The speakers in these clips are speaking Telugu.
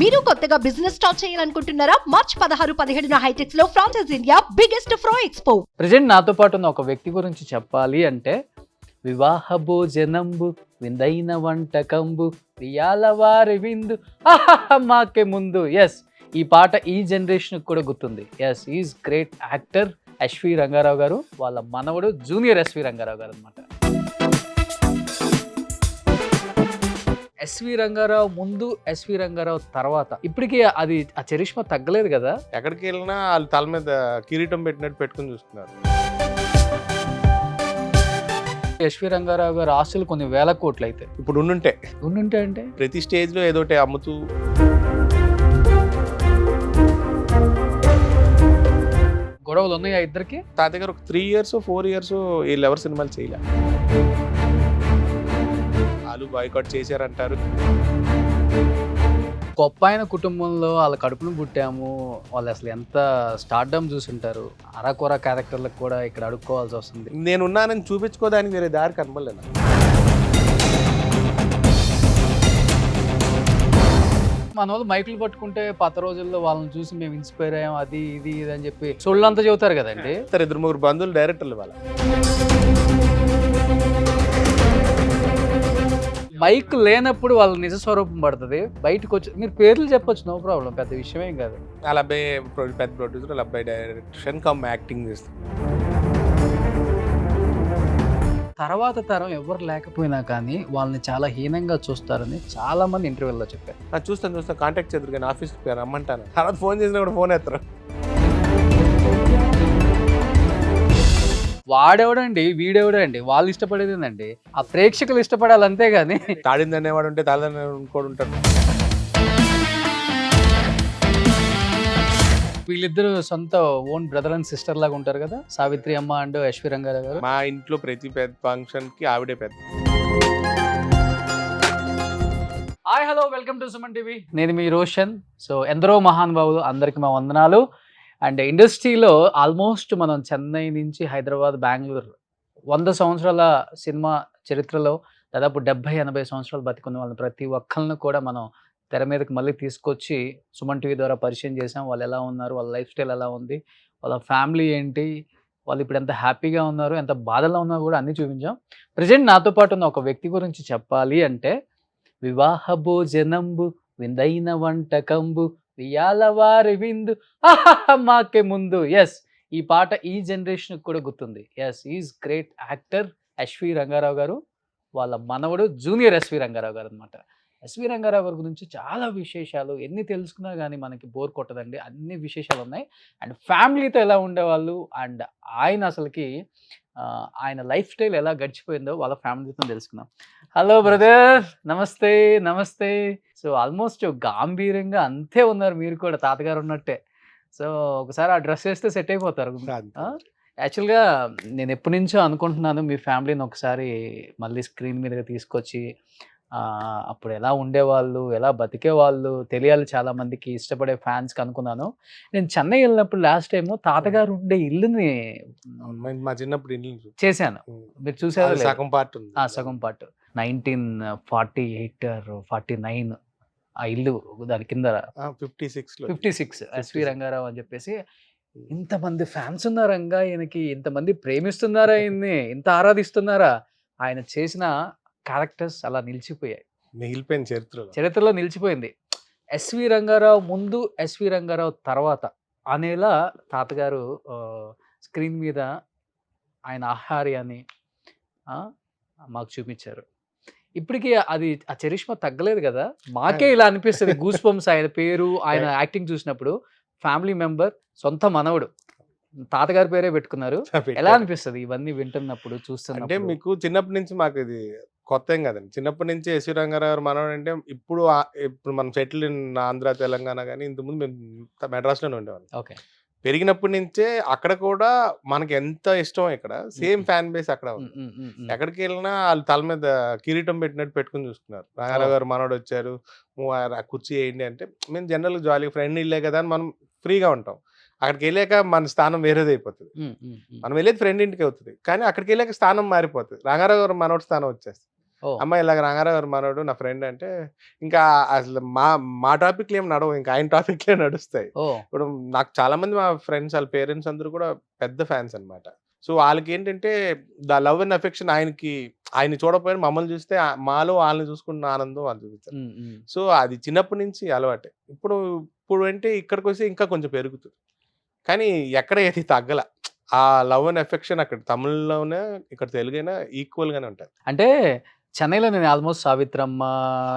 మీరు కొత్తగా బిజినెస్ స్టార్ట్ చేయాలనుకుంటున్నారా? మార్చ్ 16-17 హైటెక్స్ లో franchise India biggest ఫ్రో expo. Present నాతో పాటు ఉన్న ఒక వ్యక్తి గురించి చెప్పాలి అంటే వివాహ భోజనంబు విందైన వంటకంబు ప్రియాల వారి విందు మాకే ముందు. ఎస్, ఈ పాట ఈ జనరేషన్ కూడా గుర్తుంది. Yes, is great actor SV Ranga Rao garu. వాళ్ళ మనవడు జూనియర్ ఎస్వి రంగారావు గారు అనమాట. ఎస్వి రంగారావు ముందు, ఎస్వి రంగారావు తర్వాత, ఇప్పటికీ అది ఆ చరిష్మా తగ్గలేదు కదా. ఎక్కడికి వెళ్ళినా వాళ్ళు తల మీద కిరీటం పెట్టినట్టు పెట్టుకుని చూస్తున్నారు. ఎస్వి రంగారావు గారు ఆస్తులు కొన్ని వేల కోట్లు అయితే ఇప్పుడు ఉండుంటే అంటే ప్రతి స్టేజ్ లో ఏదోటి అమ్ముతూ గొడవలు ఉన్నాయి ఇద్దరికి. తాత దగ్గర ఒక 3 years 4 years వీళ్ళు ఎవరు సినిమాలు చేయలే. వాళ్ళు బాయ్కాట్ చేశారంటారు. గొప్ప ఆయన కుటుంబంలో వాళ్ళ కడుపును పుట్టాము, వాళ్ళు అసలు ఎంత స్టార్డమ్ చూసుంటారు. అరకొర క్యారెక్టర్లకు కూడా ఇక్కడ అడుక్కోవాల్సి వస్తుంది. నేనున్నానని చూపించుకోవడానికి వేరే దారి కనబడలేను. మన వాళ్ళు మైకులు పట్టుకుంటే పాత రోజుల్లో వాళ్ళని చూసి మేము ఇన్స్పైర్ అయ్యాం, అది ఇది ఇది అని చెప్పి సొళ్ళంతా చెబుతారు కదండి. 2-3 బంధువులు డైరెక్టర్లు వాళ్ళ మైక్ లేనప్పుడు వాళ్ళ నిజ స్వరూపం పడుతుంది బయటకు వచ్చి. మీరు పేర్లు చెప్పొచ్చు, నో ప్రాబ్లం, పెద్ద విషయమేం కాదు. వాళ్ళ అబ్బాయి పెద్ద ప్రొడ్యూసర్, వాళ్ళ అబ్బాయి డైరెక్షన్ కమ్ యాక్టింగ్ చేస్తారు. తర్వాత తరం ఎవరు లేకపోయినా కానీ వాళ్ళని చాలా హీనంగా చూస్తారని చాలా మంది ఇంటర్వ్యూల్లో చెప్పారు. చూస్తాను కాంటాక్ట్ చేద్దరు కానీ ఆఫీస్కి రమ్మంటాను. తర్వాత ఫోన్ చేసినా కూడా ఫోన్ ఎత్తరు. వాడెవడండి వీడెవడండి, వాళ్ళు ఇష్టపడేదేనండి, ఆ ప్రేక్షకులు ఇష్టపడాలి అంతే గాని. తాడింది అనేవాడు ఉంటే తాళదని కూడా ఉంటాడు. వీళ్ళిద్దరు సొంత ఓన్ బ్రదర్ అండ్ సిస్టర్ లాగా ఉంటారు కదా, సావిత్రి అమ్మ అండ్ ఎస్వి రంగారావు గారు. మా ఇంట్లో ప్రతి పెద్ద ఫంక్షన్ కి ఆవిడే పెద్ద. Hi hello, welcome to Suman TV. నేను మీ రోషన్. సో ఎందరో మహానుభావులు, అందరికి మా వందనాలు. అండ్ ఇండస్ట్రీలో ఆల్మోస్ట్ మనం చెన్నై నుంచి హైదరాబాద్, బెంగళూరు 100 సంవత్సరాల సినిమా చరిత్రలో దాదాపు 70-80 సంవత్సరాలు బతికున్న వాళ్ళని ప్రతి ఒక్కరిని కూడా మనం తెర మీదకి మళ్ళీ తీసుకొచ్చి సుమన్ టీవీ ద్వారా పరిచయం చేసాం. వాళ్ళు ఎలా ఉన్నారు, వాళ్ళ లైఫ్ స్టైల్ ఎలా ఉంది, వాళ్ళ ఫ్యామిలీ ఏంటి, వాళ్ళు ఇప్పుడు ఎంత హ్యాపీగా ఉన్నారు, ఎంత బాధలో ఉన్నారు కూడా అన్నీ చూపించాం. ప్రజెంట్ నాతో పాటు ఉన్న ఒక వ్యక్తి గురించి చెప్పాలి అంటే వివాహ భోజనంబు విందైన వంటకంబు ప్రియాల వారి విందు మాకే ముందు. ఎస్, ఈ పాట ఈ జనరేషన్ కూడా గుర్తుంది. Yes, is great actor SV Ranga Rao garu. వాళ్ళ మనవడు జూనియర్ ఎస్వి రంగారావు గారు అనమాట. ఎస్వి రంగారావు గారి గురించి చాలా విశేషాలు ఎన్ని తెలుసుకున్నా కానీ మనకి బోర్ కొట్టదండి. అన్ని విశేషాలు ఉన్నాయి. అండ్ ఫ్యామిలీతో ఎలా ఉండేవాళ్ళు, అండ్ ఆయన అసలుకి ఆయన లైఫ్ స్టైల్ ఎలా గడిచిపోయిందో వాళ్ళ ఫ్యామిలీతో తెలుసుకుందాం. హలో బ్రదర్, నమస్తే. నమస్తే. సో ఆల్మోస్ట్ గాంభీర్యంగా అంతే ఉన్నారు మీరు కూడా, తాతగారు ఉన్నట్టే. సో ఒకసారి ఆ డ్రెస్ వేస్తే సెట్ అయిపోతారు. యాక్చువల్గా నేను ఎప్పటి నుంచో అనుకుంటున్నాను మీ ఫ్యామిలీని ఒకసారి మళ్ళీ స్క్రీన్ మీదగా తీసుకొచ్చి అప్పుడు ఎలా ఉండేవాళ్ళు, ఎలా బతికేవాళ్ళు తెలియాలి, చాలా మందికి ఇష్టపడే ఫ్యాన్స్కి అనుకున్నాను. నేను చెన్నై వెళ్ళినప్పుడు లాస్ట్ టైం తాతగారు ఉండే ఇల్లుని మా చిన్నప్పుడు ఇల్లు చేశాను. మీరు చూసారు? సగం పార్ట్ ఉంది. సగం పార్ట్ 1948 or 49 ఆ ఇల్లు, దాని కింద 56 ఎస్వి రంగారావు అని చెప్పేసి. ఇంతమంది ఫ్యాన్స్ ఉన్నారంగా ఈయనకి, ఇంతమంది ప్రేమిస్తున్నారా ఆయన్ని, ఇంత ఆరాధిస్తున్నారా. ఆయన చేసిన క్యారెక్టర్స్ అలా నిలిచిపోయాయి, మిగిలిపోయిన చరిత్రలో నిలిచిపోయింది. ఎస్వి రంగారావు ముందు, ఎస్వి రంగారావు తర్వాత అనేలా తాతగారు స్క్రీన్ మీద ఆయన ఆహార్యాన్ని మాకు చూపించారు. ఇప్పటికీ అది ఆ చరిష్మా తగ్గలేదు కదా. మాకే ఇలా అనిపిస్తుంది, గూస్ బంప్స్ ఆయన పేరు, ఆయన యాక్టింగ్ చూసినప్పుడు. ఫ్యామిలీ మెంబర్, సొంత మనవడు, తాతగారి పేరే పెట్టుకున్నారు. ఎలా అనిపిస్తుంది ఇవన్నీ వింటున్నప్పుడు, చూస్తున్నప్పుడు? అంటే మీకు చిన్నప్పటి నుంచి మాకు ఇది కొత్త ఏం కదండి. చిన్నప్పటి నుంచి ఎస్వి రంగారావు మనవడు అంటే ఇప్పుడు మనం సెటిల్ ఇన్ ఆంధ్ర, తెలంగాణ, కానీ ఇంతకుముందు మేము మెడ్రాస్లోనే ఉండేవాళ్ళం. ఓకే. పెరిగినప్పటి నుంచే అక్కడ కూడా మనకి ఎంత ఇష్టం, ఇక్కడ సేమ్ ఫ్యాన్ బేస్ అక్కడ ఉంది. ఎక్కడికి వెళ్ళినా వాళ్ళు తల మీద కిరీటం పెట్టినట్టు పెట్టుకుని చూస్తున్నారు. రంగారావు గారు మనవడు వచ్చారు, కుర్చీ వేయండి అంటే మేము జనరల్గా జాలీగా ఫ్రెండ్ ఇల్లే కదా అని మనం ఫ్రీగా ఉంటాం. అక్కడికి వెళ్ళాక మన స్థానం వేరేది అయిపోతుంది. మనం వెళ్ళేది ఫ్రెండ్ ఇంటికి అవుతుంది, కానీ అక్కడికి వెళ్ళాక స్థానం మారిపోతుంది. రంగారావు గారు మనోడి స్థానం వచ్చేస్తుంది. ఓ అమ్మ ఇలాగ రంగారావు గారు మనోడు నా ఫ్రెండ్ అంటే, ఇంకా అసలు మా టాపిక్‌లు ఏమి నడవవు. ఇంకా ఆయన టాపిక్‌లే నడుస్తాయి. ఓ ఇప్పుడు నాకు చాలా మంది మా ఫ్రెండ్స్ ఆళ్ళ పేరెంట్స్ అందరూ కూడా పెద్ద ఫ్యాన్స్ అన్నమాట. సో, వాళ్ళకేంటంటే ద లవ్ అండ్ అఫెక్షన్ ఆయన్ని చూడకపోయినా మమ్మల్ని చూస్తే మాలో వాళ్ళని చూసుకున్న ఆనందం వాళ్ళు చూపిస్తారు. సో, అది చిన్నప్పటి నుంచి అలవాటే. ఇప్పుడు అంటే ఇక్కడికొస్తే ఇంకా కొంచెం పెరుగుతుంది. కానీ ఎక్కడ ఏది తగ్గల. ఆ లవ్ అండ్ అఫెక్షన్ అక్కడ తమిళ్‌లోనే, ఇక్కడ తెలుగైనా ఈక్వల్‌గానే ఉంటది. అంటే చెన్నైలో నేను ఆల్మోస్ట్ సావిత్రమ్మ,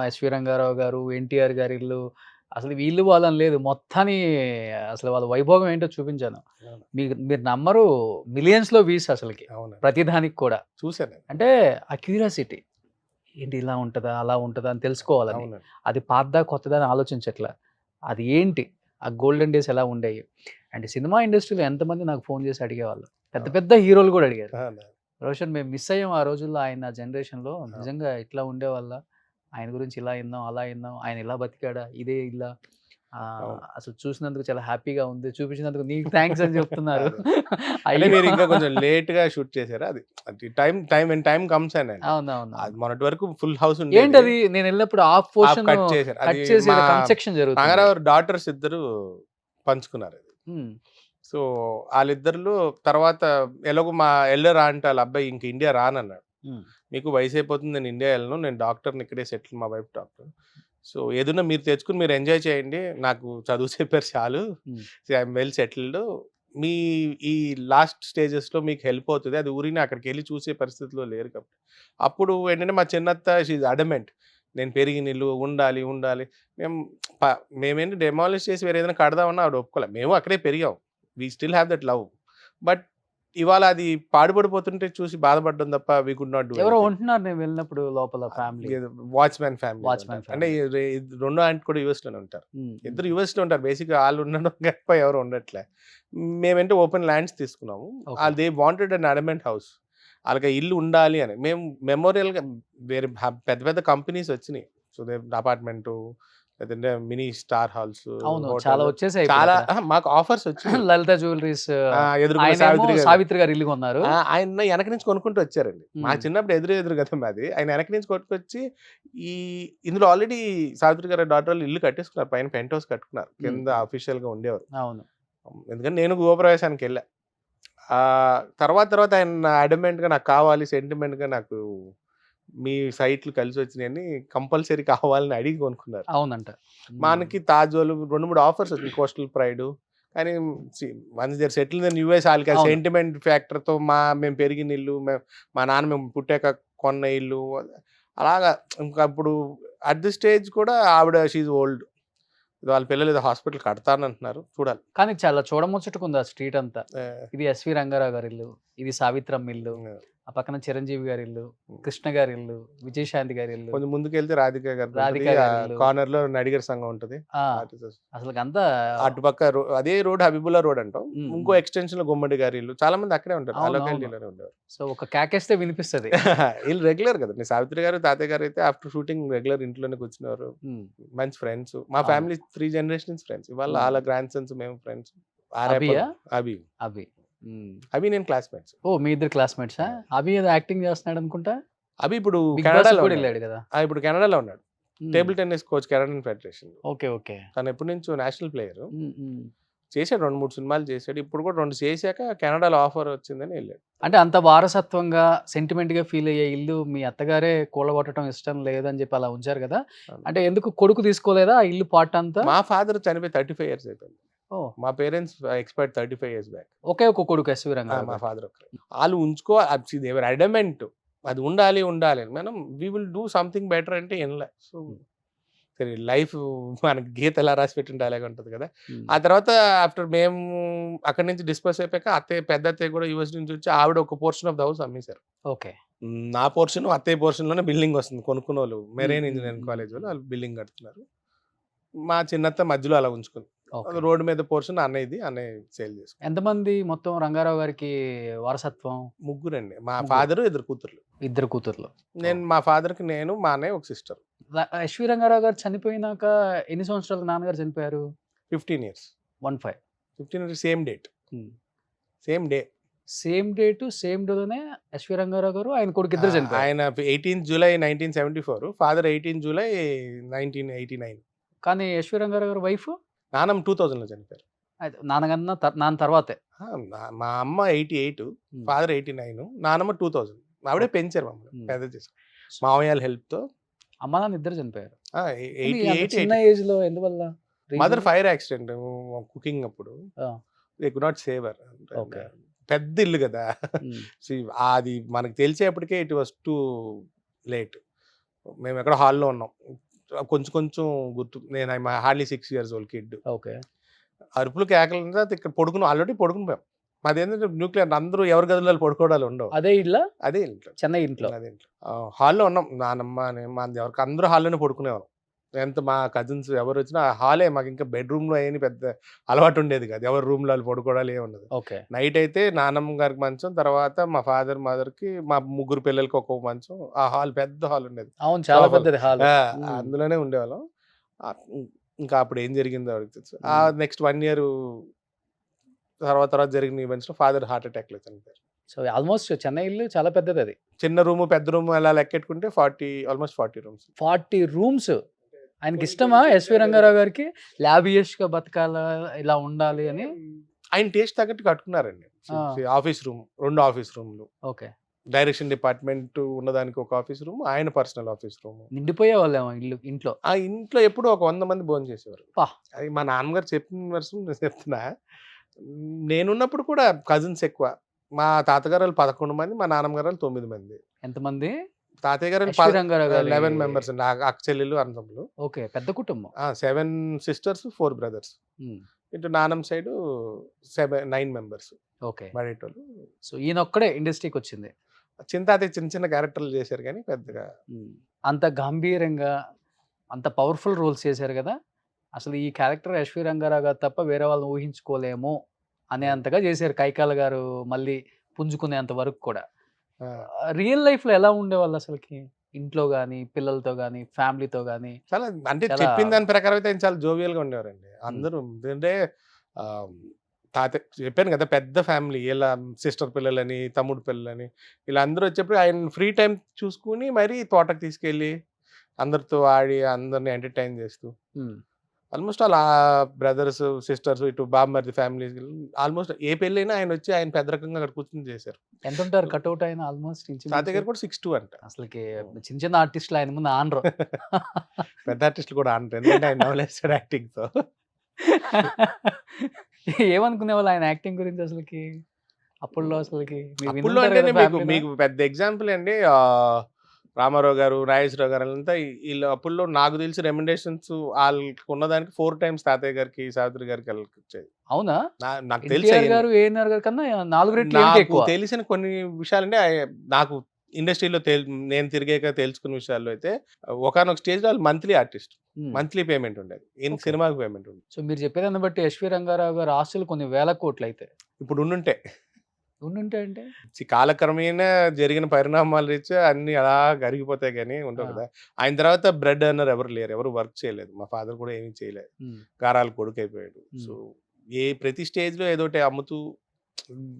ఎస్వి రంగారావు గారు, ఎన్టీఆర్ గారి ఇల్లు అసలు వీళ్ళు వాళ్ళని లేదు. మొత్తాన్ని అసలు వాళ్ళ వైభోగం ఏంటో చూపించాను. అవును. మీరు నమ్మరు, మిలియన్స్‌లో వ్యూస్ అసలకి. అవునండి. ప్రతి దానికి కూడా. చూసాను నేను. అంటే ఆ క్యూరియాసిటీ ఏంటి ఇలా ఉంటదా? అలా ఉంటదా? అని తెలుసుకోవాలని. అవునండి. అది పాతదా? కొత్తదా? అని ఆలోచించట్లా. అది ఏంటి? ఆ గోల్డెన్ డేస్ ఎలా ఉండేయి? అండ్ సినిమా ఇండస్ట్రీలో ఎంతమంది నాకు ఫోన్ చేసి అడిగేవాళ్ళు. పెద్ద పెద్ద హీరోలు కూడా అడిగారు. అవును. రోషన్ మేము మిస్ అయ్యాం ఆ రోజుల్లో ఆయన జనరేషన్‌లో. నిజంగా ఇట్లా ఉండేవాళ్ళా? ఆయన గురించి ఇలా ఇన్నాం, అలా ఇన్నాం. ఆయన ఇలా బతికాడా? ఇదే ఇల్లా? అవును. అసలు చూసినందుకు చాలా హ్యాపీగా ఉంది. చూపించినందుకు నీకు థాంక్స్ అని చెప్తున్నారు. అదే. అంటే అయ్యో! మీరు ఇంకా కొంచెం లేట్‌గా షూట్ చేసారా? అది టైమ్ కమ్స్ అనండి. అవునవును. అది మొన్నటి వరకు ఫుల్ హౌస్ ఉండేది. ఏంటది? నేనెళ్ళినప్పుడు హాఫ్ పోర్షన్ కట్ చేశారు. కట్ అది చేసి మా ఏదో కన్స్ట్రక్షన్ జరుగుతుంది. రంగారావు డాటర్స్ ఇద్దరు పంచుకున్నారది. హ్మ్. సో, ఆళ్ళిద్దరిలో తర్వాత ఎలాగో మా ఎల్డర్ ఆంట్ ఆళ్ళ అబ్బాయి ఇంక ఇండియా రానన్నాడు. హ్మ్. మీకు వయసైపోతుంది, నేను ఇండియా ఎళ్ళను. నేను డాక్టర్‌ని ఇక్కడే సెటిల్, మా వైఫ్ డాక్టర్. సో, ఏదున్నా మీరు తెచ్చుకొని మీరు ఎంజాయ్ చేయండి. నాకు చదువు చెప్పారు చాలు. హ్మ్. I'm well settled. మీ ఈ లాస్ట్ స్టేజెస్‌లో మీకు హెల్ప్ అవుతది. అది ఊరినే అక్కడికెళ్ళి చూసే పరిస్థితిలో లేరు కాబట్టి. అప్పుడు ఏంటంటే మా చిన్నత్త షీ ఈజ్ అడమెంట్. నేను పెరిగిన ఇల్లు ఉండాలి, ఉండాలి. మేము ప మేమేంటి డెమాలిష్ చేసి వేరే ఏదైనా కడదామన్నా ఆవిడ ఒప్పుకోలే. మేము అక్కడే పెరిగాం. We still have that love. But ఇవాళ అది పాడుపడిపోతుంటే చూసి బాధపడడం తప్ప వి కుడ్ నాట్ డూ ఎవరో ఎనిథింగ్. ఉంటున్నారు నేను వెళ్ళినప్పుడు లోపల ఫ్యామిలీ. Watchman family. వాచ్‌మ్యాన్ అంటే ఫ్యామిలీ. రెండో ఆంట్ కూడా యూఎస్‌లోనే ఉంటారు. హ్మ్. ఇద్దరు యూఎస్‌లో ఉంటారు. బేసిక్‌గా ఆళ్ళు ఉండడం తప్ప ఎవరు ఉండట్లే. మేమేంటి ఓపెన్ ల్యాండ్స్ తీసుకున్నాము. Okay. They wanted an adamant house. ఆళ్ళకి ఇల్లు ఉండాలి అని. మేము మెమోరియల్‌గా వేరే పెద్ద పెద్ద కంపెనీస్ వచ్చినియి. సో, అపార్ట్‌మెంటు లేదంటే మినీ స్టార్ హాల్స్, అవును. చాలా హోటల్ వచ్చేసాయి ఇప్పుడు చాలా అక్కడ. మాకు ఆఫర్స్ వచ్చినియి. లలిత జ్యువెల్లరీస్ ఎదురుగుండా ఆయనేమో సావిత్రి గారి ఇల్లు కొన్నారు. ఆయన వెనక నుంచి కొనుక్కుంటూ వచ్చారండి. మా హ్మ్. చిన్నప్పుడు ఎదురు కదా మాది. ఆయన వెనక నుంచి కొట్టుకొచ్చి ఈ ఇందులో ఆల్రెడీ సావిత్రి గారి డాటర్‌లు ఇల్లు కట్టేసుకున్నారు. పైన పెంట్ హౌస్ కట్టుకున్నారు. కింద హ్మ్. అఫీషియల్‌గా ఉండేవారు. అవును. ఎందుకంటే నేను గృహప్రవేశానికెళ్ళా. తర్వాత ఆయన అడమెంట్‌గా నాకు కావాలి, సెంటిమెంట్‌గా నాకు మీ సైట్‌లు కలిసొచ్చినాయని కంపల్సరీ కావాలని అడిగి కొనుక్కున్నారు. అవునంట. మనకి తాజోలు 2, 3 ఆఫర్స్ వచ్చినాయి. Coastal pride. కానీ once they are settled in US ఆళ్ళకి ఆ అవును. సెంటిమెంట్ ఫ్యాక్టర్‌తో మేము పెరిగిన ఇల్లు, మా నాన్న మేము పుట్టాక కొన్న ఇల్లు, అలాగా ఇంకా అప్పుడు అట్ ది స్టేజ్ కూడా ఆవిడ షీ ఈజ్ ఓల్డ్. వాళ్ళ పిల్లలు ఏదో హాస్పిటల్ కడతానంటున్నారు. చూడాలి. కానీ చాలా చూడముచ్చటగుంది ఆ స్ట్రీట్ అంతా. ఆహ్, ఇది ఎస్వి రంగారావు గారి ఇల్లు. ఇది సావిత్రమ్మ ఇల్లు. హ్మ్. ఆ పక్కన చిరంజీవి గారి ఇల్లు, కృష్ణ గారి ఇల్లు, విజయశాంతి గారి ఇల్లు, కొంచెం ముందుకెళ్తే రాధిక గారిది రాధిక ఉంటది. గారి ఇల్లు. కార్నర్‌లో నడిగర్ సంఘం ఉంటది. ఆ! ఆర్టిస్ట్ అసలకంతా అటుపక్క అదే రోడ్ హబీబుల్లా రోడ్ అంటాం. హ్మ్. ఇంకో హ్మ్. ఎక్స్‌టెన్షన్‌లో గుమ్మడి గారి ఇల్లు. చాలా మంది అక్కడే ఉంటారు. ఆ అవునవును. లొకాలిటీలోనే ఉండేవారు. సో, ఒక కేకేస్తే వినిపిస్తది. ఈళ్ళు రెగ్యులర్ కదండీ. సావిత్రి గారు, తాతయ్య గారు అయితే ఆఫ్టర్ షూటింగ్ రెగ్యులర్ ఇంట్లోనే కూర్చునేవారు. హ్మ్. మంచి ఫ్రెండ్స్. మా అవును. Family 3 generations friends. ఇవాళ హ్మ్. ఆళ్ళ గ్రాండ్ సన్స్ మేము ఫ్రెండ్స్. అభియా? అభి. అభి. హ్మ్. అభి నేను క్లాస్‌మేట్స్. ఓహ్! మీ ఇద్దరు క్లాస్‌మేట్సా? అభి ఏదో యాక్టింగ్ చేస్తున్నాడనుకుంటా? అభి ఇప్పుడు బిగ్ బాస్‌కి కెనడాలో కూడా ఉన్నాడు. ఎళ్ళాడు కదా! ఇప్పుడు కెనడాలో ఉన్నాడు. హ్మ్. Table tennis coach Canadian federation. Okay. Okay. తను ఎప్పటి నుంచో నేషనల్ ప్లేయరు. హ్మ్. హ్మ్. చేసాడు 2, 3 సినిమాలు చేసాడు. ఇప్పుడు కూడా 2 చేసాక కెనడాలో ఆఫర్ వచ్చిందని ఎళ్ళాడు. అంటే అంత వారసత్వంగా, సెంటిమెంట్‌గా ఫీల్ అయ్యే ఇల్లు మీ అత్తగారే కూలగొట్టడం ఇష్టం లేదని చెప్పి అలా ఉంచారు కదా! అవును. అంటే ఎందుకు కొడుకు తీసుకోలేదా ఆ ఇల్లు పార్ట్ అంతా? మా ఫాదర్ చనిపోయి 35 ఇయర్స్ అయిపోయింది. ఓహ్! మా పేరెంట్స్ ఎక్స్‌పైర్డ్ 35 ఇయర్స్ బ్యాక్. ఒకే ఒక కొడుకు ఎస్వి రంగారావు మా గారు. ఫాదర్ ఒక్కరే. ఆళ్ళు దే వర్ అడమెంట్. అది ఉండాలి, ఉండాలి అని. మనం we will do something better అంటే ఇనలే. సో, హ్మ్. సరే లైఫ్ మనకి గీత ఎలా రాసి పెట్టింటే అలాగే ఉంటది కదా! హ్మ్. ఆ తర్వాత ఆఫ్టర్ మేము అక్కడి నుంచి డిస్పర్స్ అయిపోయాక పెద్ద అత్తయ్య కూడా యూఎస్ నుంచి వచ్చి ఆవిడ ఒక పోర్షన్ ఆఫ్ ద హౌస్ అమ్మేసారు. ఓకే. నా పోర్షన్, అత్తయ్య పోర్షన్‌లోనే బిల్డింగ్ వస్తుంది. కొనుక్కున్నోళ్ళు హ్మ్. మెరైన్ హ్మ్. ఇంజినీరింగ్ హ్మ్. కాలేజ్ వాళ్ళు హ్మ్. ఆళ్ళు బిల్డింగ్ కడుతున్నారు. మా చిన్నత్త మధ్యలో అలా ఉంచుకుంది. ఓకే. రోడ్ మీద పోర్షన్ అన్నయ్యది. అన్నయ్య సేల్ చేసుకుంది. ఎంతమంది మొత్తం రంగారావు గారికి వారసత్వం? ముగ్గురండి. మా ముగ్గురు. ఫాదరు, ఇద్దరు కూతుర్లు. ఇద్దరు కూతుర్లు. ఓహ్! మా ఫాదర్‌కి నేను, మా అన్నయ్య ఒక సిస్టర్. ఎస్వి రంగారావు గారు చనిపోయినాక ఎన్ని సంవత్సరాలకు నాన్నగారు చనిపోయారు? 15 ఇయర్స్. 15. 15 years same date. హ్మ్. Same day. Same date same డేలోనే SV Ranga Rao గారు ఆయన కొడుకు ఇద్దరు చనిపోయారు. ఆయన 18 జూలై 1974, ఫాదర్ 18 జూలై 1989. కానీ ఎస్వి రంగారావు గారు వైఫ్ నాన్నమ్మ 2000లో చనిపోయారు. నాన్న తర్వాతే. మా అమ్మ 88, ఫాదర్ 89, నాన్నమ్మ 2000. ఆవిడే పెంచారు మమ్మల్ని, పెద్ద చేశారు మావయ్యాల హెల్ప్తో. అమ్మ నాన్న ఇద్దరు చనిపోయారు. 88. చిన్న ఏజ్ లో ఎందువల్ల? మదర్ ఫైర్ యాక్సిడెంట్ కుకింగ్ అప్పుడు, they could not save her. Okay. పెద్ద ఇల్లు కదా. అది మనకు తెలిసేపటికే ఇట్ వాస్ టూ లేట్. మేము ఎక్కడ హాల్లో ఉన్నాం, కొంచెం కొంచెం గుర్తు. నేను hardly 6 years old kid. Okay. అరుపులు కేకలు తర్వాత ఇక్కడ పడుకున్నాం, ఆల్రెడీ పడుకుని పోయాం. మాది ఏంటంటే న్యూక్లియర్, అందరూ ఎవరి గదులలో పడుకోవడాలు ఉండవు. అదే ఇల్లా? అదే ఇంట్లో, చెన్నై ఇంట్లో. అదే ఇంట్లో హాల్లో ఉన్నాం. నానమ్మ మాది ఎవరికి అందరూ హాల్లోనే పడుకునేవాళ్ళం. ఎంత మా కజిన్స్ ఎవరు వచ్చినా హాలే. మాకు ఇంకా బెడ్రూమ్లో అయ్యి పెద్ద అలవాటు ఉండేది కాదు, ఎవరి రూమ్లో వాళ్ళు పడుకోవడాలు ఏమి ఉండదు. ఓకే. నైట్ అయితే నానమ్మ గారికి మంచం, తర్వాత మా ఫాదర్ మదర్కి, మా ముగ్గురు పిల్లలకి ఒక్కొక్క మంచం. ఆ హాల్ పెద్ద హాల్ ఉండేది. అవును, చాలా పెద్దది హాల్. అందులోనే ఉండేవాళ్ళం. ఇంకా అప్పుడు ఏం జరిగిందో ఎవరికి తెలుసు. నెక్స్ట్ 1 year తర్వాత జరిగిన ఈవెంట్స్లో ఫాదర్ హార్ట్ అటాక్లో చనిపోయారు. సో ఆల్మోస్ట్ చెన్నై ఇల్లు చాలా పెద్దది. అది చిన్న రూము పెద్ద రూము అలా లెక్కెట్టుకుంటే ఆల్మోస్ట్ 40 rooms. 40 rooms. ఆయనకి ఇష్టమా ఎస్వి రంగారావు గారికి లాబియస్గా బతకాల, ఇలా ఉండాలి అని? ఆయన టేస్ట్ తగ్గట్టు కట్టుకున్నారండి. ఆఫీస్ రూమ్, 2 ఆఫీస్ రూమ్లు. ఓకే. డైరెక్షన్ డిపార్ట్మెంట్ ఉన్నదానికి ఒక ఆఫీస్ రూమ్, ఆయన పర్సనల్ ఆఫీస్ రూమ్. నిండిపోయే వాళ్ళేమో ఇంట్లో. ఆ ఇంట్లో ఎప్పుడు ఒక 100 మంది భోజనం చేసేవారు. అది మా నాన్నగారు చెప్పిన వర్షం నేను చెప్తున్నా. నేనున్నప్పుడు కూడా కజిన్స్ ఎక్కువ. మా తాతగారు 11 మంది, మా నాన్నగారు 9 మంది. ఎంతమంది? తాతయ్య గారు 11 members అండి, అక్క చెల్లెలు అన్నదమ్ములు. ఓకే, పెద్ద కుటుంబం. 7 sisters, 4 brothers. ఇటు నానమ్మ సైడ్ 9 members. ఓకే. మరేటోళ్ళు. సో ఈయన ఒక్కడే ఇండస్ట్రీకి వచ్చింది. తాతయ్య చిన్న చిన్న క్యారెక్టర్లు చేశారు కానీ పెద్దగా అంత గంభీరంగా అంత పవర్ఫుల్ రోల్స్ చేశారు కదా. అసలు ఈ క్యారెక్టర్ ఎస్వి రంగారావు గారు తప్ప వేరే వాళ్ళని ఊహించుకోలేము అనేంతగా చేశారు. కైకాల గారు మళ్ళీ పుంజుకునేంత వరకు కూడా. రియల్ లైఫ్ లో ఎలా ఉండేవాళ్ళు అసలుకి? ఇంట్లో గానీ, పిల్లలతో గానీ, ఫ్యామిలీతో గానీ? చాలా అంటే చెప్పిన దాని ప్రకారం అయితే ఆయన చాలా జోవియల్ గా ఉండేవారండి. అందరూ అంటే తాత చెప్పాను కదా, పెద్ద ఫ్యామిలీ. ఇలా సిస్టర్ పిల్లలని, తమ్ముడు పిల్లలని, ఇలా అందరూ వచ్చేప్పుడు ఆయన ఫ్రీ టైం చూసుకుని మరీ తోటకు తీసుకెళ్ళి అందరితో ఆడి అందరిని ఎంటర్టైన్ చేస్తూ, ఆల్మోస్ట్ అలా బ్రదర్స్ సిస్టర్స్ ఇటు బామ్మర్ది ఫ్యామిలీ ఆల్మోస్ట్ ఏ పెళ్ళైనా ఆయన వచ్చి ఆయన పెద్ద రకంగా అక్కడ కూర్చొని చేశారు. ఎంత ఉంటారు కట్అవుట్ ఆయన? ఆల్మోస్ట్ తాతయ్య గారు కూడా 6'2" అంట. అసలుకి చిన్న చిన్న ఆర్టిస్టులు ఆయన ముందు ఆనరు. పెద్ద ఆర్టిస్టులు కూడా ఆనరు, ఎందుకంటే ఆయన నవలేస్తాడు యాక్టింగ్ తో. ఏమనుకునే వాళ్ళు ఆయన యాక్టింగ్ గురించి అసలుకి అప్పుడులో? అసలుకి అప్పుడులో అంటే మీకు పెద్ద ఎగ్జాంపుల్ అండి, రామారావు గారు, నాగేశ్వరరావు గారు అంతా వీళ్ళు అప్పుడులో నాకు తెలిసి రెమ్యునరేషన్స్ వాళ్ళకి ఉన్నదానికి 4 times తాతయ్య గారికి, సావిత్రి గారికి వచ్చాయి. అవునా? నాకు తెలిసి గారు, ఏఎన్ఆర్ గారు కన్నా 4 రెట్లు ఎక్కువ. తెలిసిన కొన్ని విషయాలంటే నాకు ఇండస్ట్రీలో నేను తిరిగాక తెలుసుకున్న విషయాల్లో అయితే ఒకనొక స్టేజ్ లో మంత్లీ ఆర్టిస్ట్, మంత్లీ పేమెంట్ ఉండేది, సినిమాకి పేమెంట్ ఉండేది. సో మీరు చెప్పేదాన్ని బట్టి ఎస్వి రంగారావు గారు ఆస్తులు కొన్ని వేల కోట్లు అయితే ఇప్పుడు ఉండుంటే అంటే కాలక్రమేణా జరిగిన పరిణామాలు రీత్యా అన్ని అలా కరిగిపోతాయి కానీ ఉండవు కదా. ఆయన తర్వాత బ్రెడ్ అన్నర్ ఎవరు లేరు, ఎవరు వర్క్ చేయలేదు. మా ఫాదర్ కూడా ఏమీ చేయలేదు, గారాలు కొడుకు అయిపోయాడు. సో ప్రతి స్టేజ్ లో ఏదోటి అమ్ముతూ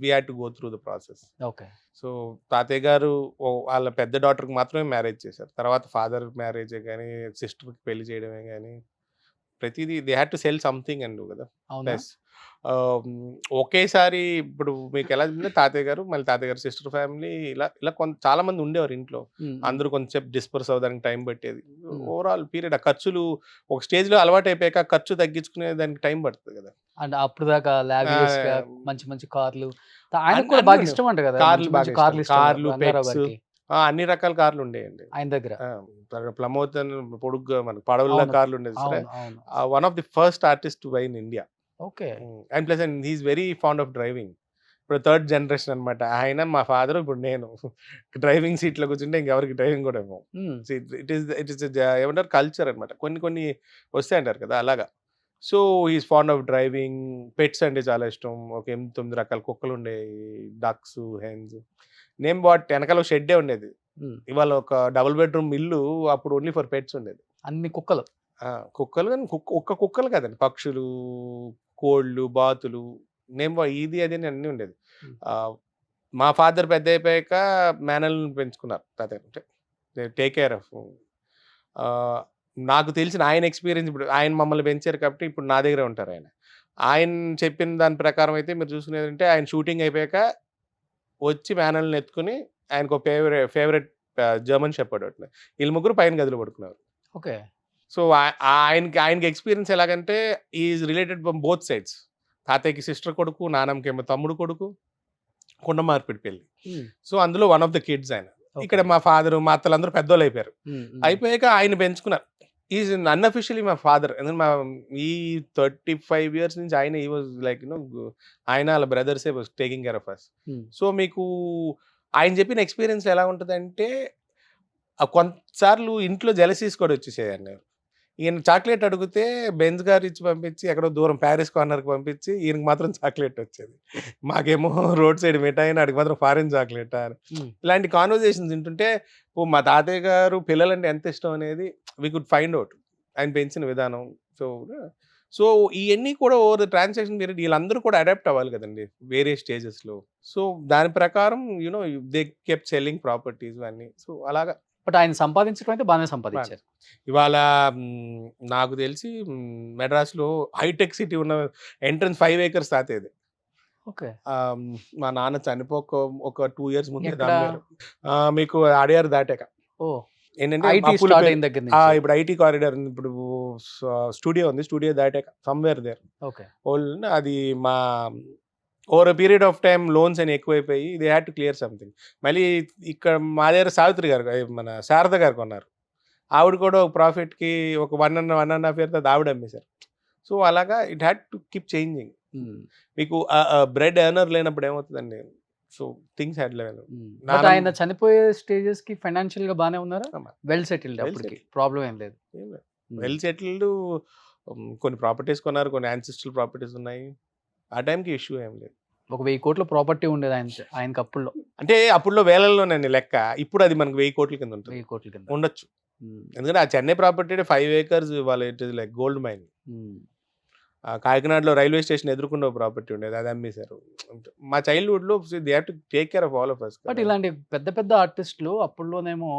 we had to go through the process. Okay. So తాతయ్య గారు వాళ్ళ పెద్ద డాటర్కి మాత్రమే మ్యారేజ్ చేశారు. తర్వాత ఫాదర్ మ్యారేజే కానీ, సిస్టర్కి పెళ్లి చేయడమే కానీ, ప్రతిదీ they had to cell something and కదా. ప్లస్ ఒకేసారి ఇప్పుడు మీకు ఎలా తాతయ్య గారు, మళ్ళీ తాతయ్య గారు సిస్టర్ ఫ్యామిలీ, ఇలా ఇలా చాలా మంది ఉండేవారు ఇంట్లో. అందరూ కొంచెం డిస్పర్స్ అవ్వడానికి టైం పట్టేది. ఓవరాల్ పీరియడ్ ఆ ఖర్చులు ఒక స్టేజ్ లో అలవాటు అయిపోయాక ఖర్చు తగ్గించుకునే దానికి టైం పడుతుంది కదా. అంటే అప్పుడు దాకా మంచి మంచి కార్లు ఆయనకు కూడా బాగా ఇష్టం అంట కదా. కార్లు పెట్స్ అన్ని రకాల కార్లు ఉండేయండి ఆయన దగ్గర. ప్లమోత్ పొడుగ్గా మనకు పడవల కార్లు ఉండేది. One of the first artist to buy in India. Okay. And plus and he's very fond of driving. ఇప్పుడు 3rd generation అనమాట ఆయన, మా ఫాదర్, ఇప్పుడు నేను డ్రైవింగ్ సీట్ లో కూర్చుంటే ఇంకెవరికి డ్రైవింగ్ కూడా ఏమో. ఇట్ ఈస్ ఏమంటారు కల్చర్ అనమాట. కొన్ని వస్తాయి అంటారు కదా అలాగా. So he's fond of driving. Pets అంటే చాలా ఇష్టం. ఒక 8-9 రకాల కుక్కలు ఉండేవి, డక్స్, హెన్స్. నేమ్ వాట్ వెనకాల షెడ్డే ఉండేది. ఇవాళ ఒక డబుల్ బెడ్రూమ్ ఇల్లు, అప్పుడు ఓన్లీ ఫర్ పెట్స్ ఉండేది. అన్ని కుక్కలు కానీ కుక్కలు కదండి, పక్షులు, కోళ్ళు, బాతులు, నేమ్ ఇది అది అన్ని ఉండేది. మా ఫాదర్ పెద్ద అయిపోయాక మేనల్ని పెంచుకున్నారు తాతయ్య. అంటే టేక్ కేర్ ఆఫ్. నాకు తెలిసిన ఆయన ఎక్స్‌పీరియన్స్, ఇప్పుడు ఆయన మమ్మల్ని పెంచారు కాబట్టి ఇప్పుడు నా దగ్గరే ఉంటారు ఆయన. ఆయన చెప్పిన దాని ప్రకారం అయితే మీరు చూసుకునేదంటే ఆయన షూటింగ్ అయిపోయాక వచ్చి మేనల్ని ఎత్తుకొని ఆయనకు ఫేవరెట్ జర్మన్ షెపర్డ్ ఒకటి. వీళ్ళు ముగ్గురు పైన గదిలో పడుకున్నారు. ఓకే. సో, ఆయనకి ఎక్స్‌పీరియన్స్ ఎలాగంటే he is related from both sides. తాతయ్యకి సిస్టర్ కొడుకు, నాన్నమ్మకేమో తమ్ముడు కొడుకు. కుండ మార్పిడి పెళ్లి. సో, అందులో వన్ ఆఫ్ ద కిడ్స్ ఆయన. ఇక్కడ మా ఫాదరు, మా అత్తలందరూ పెద్దోళ్ళయిపోయారు. అయిపోయాక ఆయన పెంచుకున్నారు. ఈజ్ అన్‌అఫిషియల్లీ మా ఫాదర్. ఎందుకంటే ఈ 35 ఇయర్స్ నుంచి ఆయన హి వాజ్ లైక్ ఆయన ఆళ్ళ బ్రదర్సే was taking care of us. So, మీకు ఆయన చెప్పిన ఎక్స్‌పీరియన్స్ ఎలా ఉంటదంటే కొంతసార్లు ఇంట్లో జెలసీస్ కూడా వచ్చేసాయండి. ఈయన చాక్లేట్ అడిగితే బెంజ్ కార్ ఇచ్చి పంపించి ఎక్కడో దూరం ప్యారిస్ కార్నర్‌కి పంపించి ఈయనకి మాత్రం చాక్లేట్ వచ్చేది. మాకేమో రోడ్ సైడ్ మిఠాయి అని ఆడికి మాత్రం ఫారిన్ చాక్లేటా అని. ఇలాంటి కాన్వర్జేషన్స్ వింటుంటే మా తాతయ్య గారు పిల్లలంటే ఎంత ఇష్టం అనేది వి కుడ్ ఫైండ్ ఔట్. ఆయన పెంచిన విధానం. సో ఇయన్నీ కూడా ఓవర్ ద ట్రాన్సాక్షన్ పీరియడ్ వీళ్ళందరూ కూడా అడాప్ట్ అవ్వాలి కదండీ వేరే స్టేజెస్‌లో. సో దాని ప్రకారం దే కెప్ట్ సెల్లింగ్ ప్రాపర్టీస్ అన్నీ. సో అలాగా. బట్ ఆయన సంపాదించడం అయితే బాగానే సంపాదించారు. ఇవాళ నాకు తెలిసి మెడ్రాస్‌లో హైటెక్ సిటీ ఉన్న ఎంట్రన్స్ 5 ఏకర్స్ తాతయ్యది. ఓకే. మా నాన్న చనిపోక ఒక 2 ఇయర్స్ ముందే ఎక్కడ? అమ్మారు. మీకు అడియార్ దాటాక. ఓహ్! ఏంటంటే ఐటీ అప్పులు స్టార్ట్ అయిన దగ్గర నుంచి. ఇప్పుడు ఐటీ కారిడార్ ఉంది. ఇప్పుడు స్టూడియో ఉంది. స్టూడియో దాటాక సమ్‌వేర్ దేర్. ఓకే. అది మా over a period of time loans అని ఎక్కువైపోయి they had to clear something. మళ్ళీ ఇక్కడ మా దగ్గర సావిత్రి గారు, మన శారద గారు కొన్నారు. ఆవిడ కూడా ఒక ప్రాఫిట్‌కి ఒక 1.5 ఇయర్ తర్వాత ఆవిడ అమ్మేశారు. సో అలాగా it had to keep changing. మీకు బ్రెడ్ ఎర్నర్ లేనప్పుడు ఏమవుతుందండి? So things had level. But ఆయన చనిపోయే స్టేజెస్‌కి ఫైనాన్షియల్‌గా బానే ఉన్నారా? అమ్మా. వెల్ సెటిల్డ్ Well అప్పటికి. settled. ప్రాబ్లమ్ ఏం లేదు. Well settled. కొన్ని ప్రాపర్టీస్ కొన్నారు. కొన్ని యాన్సిస్ట్రల్ ప్రాపర్టీస్ ఉన్నాయి. ఆ టైంకి ఇష్యూ ఏం లేదు. ఒక 1000 కోట్ల ప్రాపర్టీ ఉండేది ఆయనకి అప్పుల్లో. అంటే అప్పుడులో వేలల్లోనండి లెక్క. ఇప్పుడు అది మనకు 1000 కోట్ల కింద ఉంటుంది. 1000 కోట్ల కింద. ఉండొచ్చు. ఎందుకంటే ఆ చెన్నై ప్రాపర్టీ 5 ఏకర్స్ ఇవాళ it is like gold mine. కాకినాడలో రైల్వే స్టేషన్ ఎదురుకున్న ప్రాపర్టీ ఉండేది. అది అమ్మేశారు. మా చైల్డ్‌హుడ్‌లో they have to take care of all of us. But ఇలాంటి పెద్ద పెద్ద ఆర్టిస్టులు అప్పుల్లోనేమో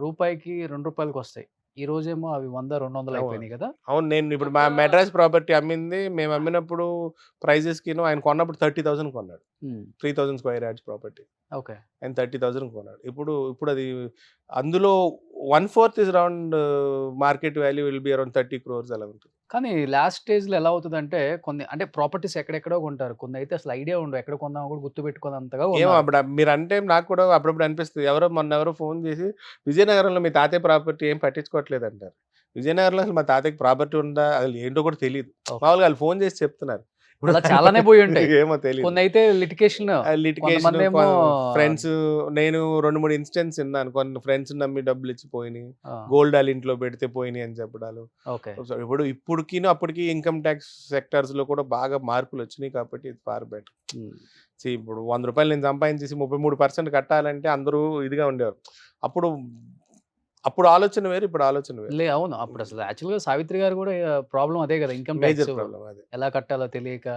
రూపాయికి ₹2కి వస్తాయి. ఈ రోజేమో అవి 100, 200 అయిపోయినాయి కదా. అవును. నేను ఇప్పుడు మా మెడ్రాస్ ప్రాపర్టీ అమ్మింది. మేము అమ్మినప్పుడు ప్రైజెస్‌కిను ఆయన కొన్నప్పుడు 30,000 కొన్నాడు. 3000 స్క్వేర్ యార్డ్స్ ప్రాపర్టీ. ఓకే. ఆయన 30,000 కొన్నాడు. ఇప్పుడు అది అందులో 1/4 is around market value will be around 30 crores అలా ఉంటుంది. కానీ లాస్ట్ స్టేజ్‌లో ఎలా అవుతుందంటే కొన్ని అంటే ప్రాపర్టీస్ ఎక్కడెక్కడో కొంటారు. కొన్ని అయితే అసలు ఐడియా ఉండవు. ఎక్కడ కొందామో కూడా గుర్తుపెట్టుకోనంతగా ఏమో కొన్నారు. అప్పుడు మీరంటే నాకు కూడా అప్పుడప్పుడు అనిపిస్తది. మొన్న ఎవరో ఫోన్ చేసి విజయనగరంలో మీ తాతయ్య ప్రాపర్టీ ఏం పట్టించుకోవట్లేదు అంటారు. విజయనగరంలో అసలు మా తాతయ్యకి ప్రాపర్టీ ఉందా? అసలు ఏంటో కూడా తెలీదు. ఓకే. మామూలుగా వాళ్ళు ఫోన్ చేసి చెప్తున్నారు. అలా చాలానే పోయి ఉంటాయి. ఏమో తెలీదు. కొన్ని అయితే లిటిగేషన్. లిటిగేషన్, కొంతమందేమో ఫ్రెండ్స్. నేను 2, 3 ఇన్సిడెంట్స్ విన్నాను. కొన్ని ఫ్రెండ్స్ నమ్మి డబ్బులు ఇచ్చి పోయినాయి. ఆ, గోల్డ్ వాళ్ళ ఇంట్లో పెడితే పోయినాయి అని చెప్పడాలు. ఓకే. సో ఇప్పటికిను అప్పటికి ఇన్కమ్ ట్యాక్స్ సెక్టార్స్ లో కూడా బాగా మార్పులు వచ్చినాయి కాబట్టి ఇది ఫార్ బెటర్. ఇప్పుడు ₹100 నేను సంపాదించేసి 33% కట్టాలంటే అందరూ ఇదిగా ఉండేవారు. అప్పుడు ఆలోచన వేరు, ఇప్పుడు ఆలోచన వేరు. అవును. అప్పుడు అసలు యాక్చువల్‌గా సావిత్రి గారు కూడా ప్రాబ్లం అదే కదా. ఇన్కమ్ మేజర్ ట్యాక్స్ ప్రాబ్లం అది. ఎలా కట్టాలో తెలియక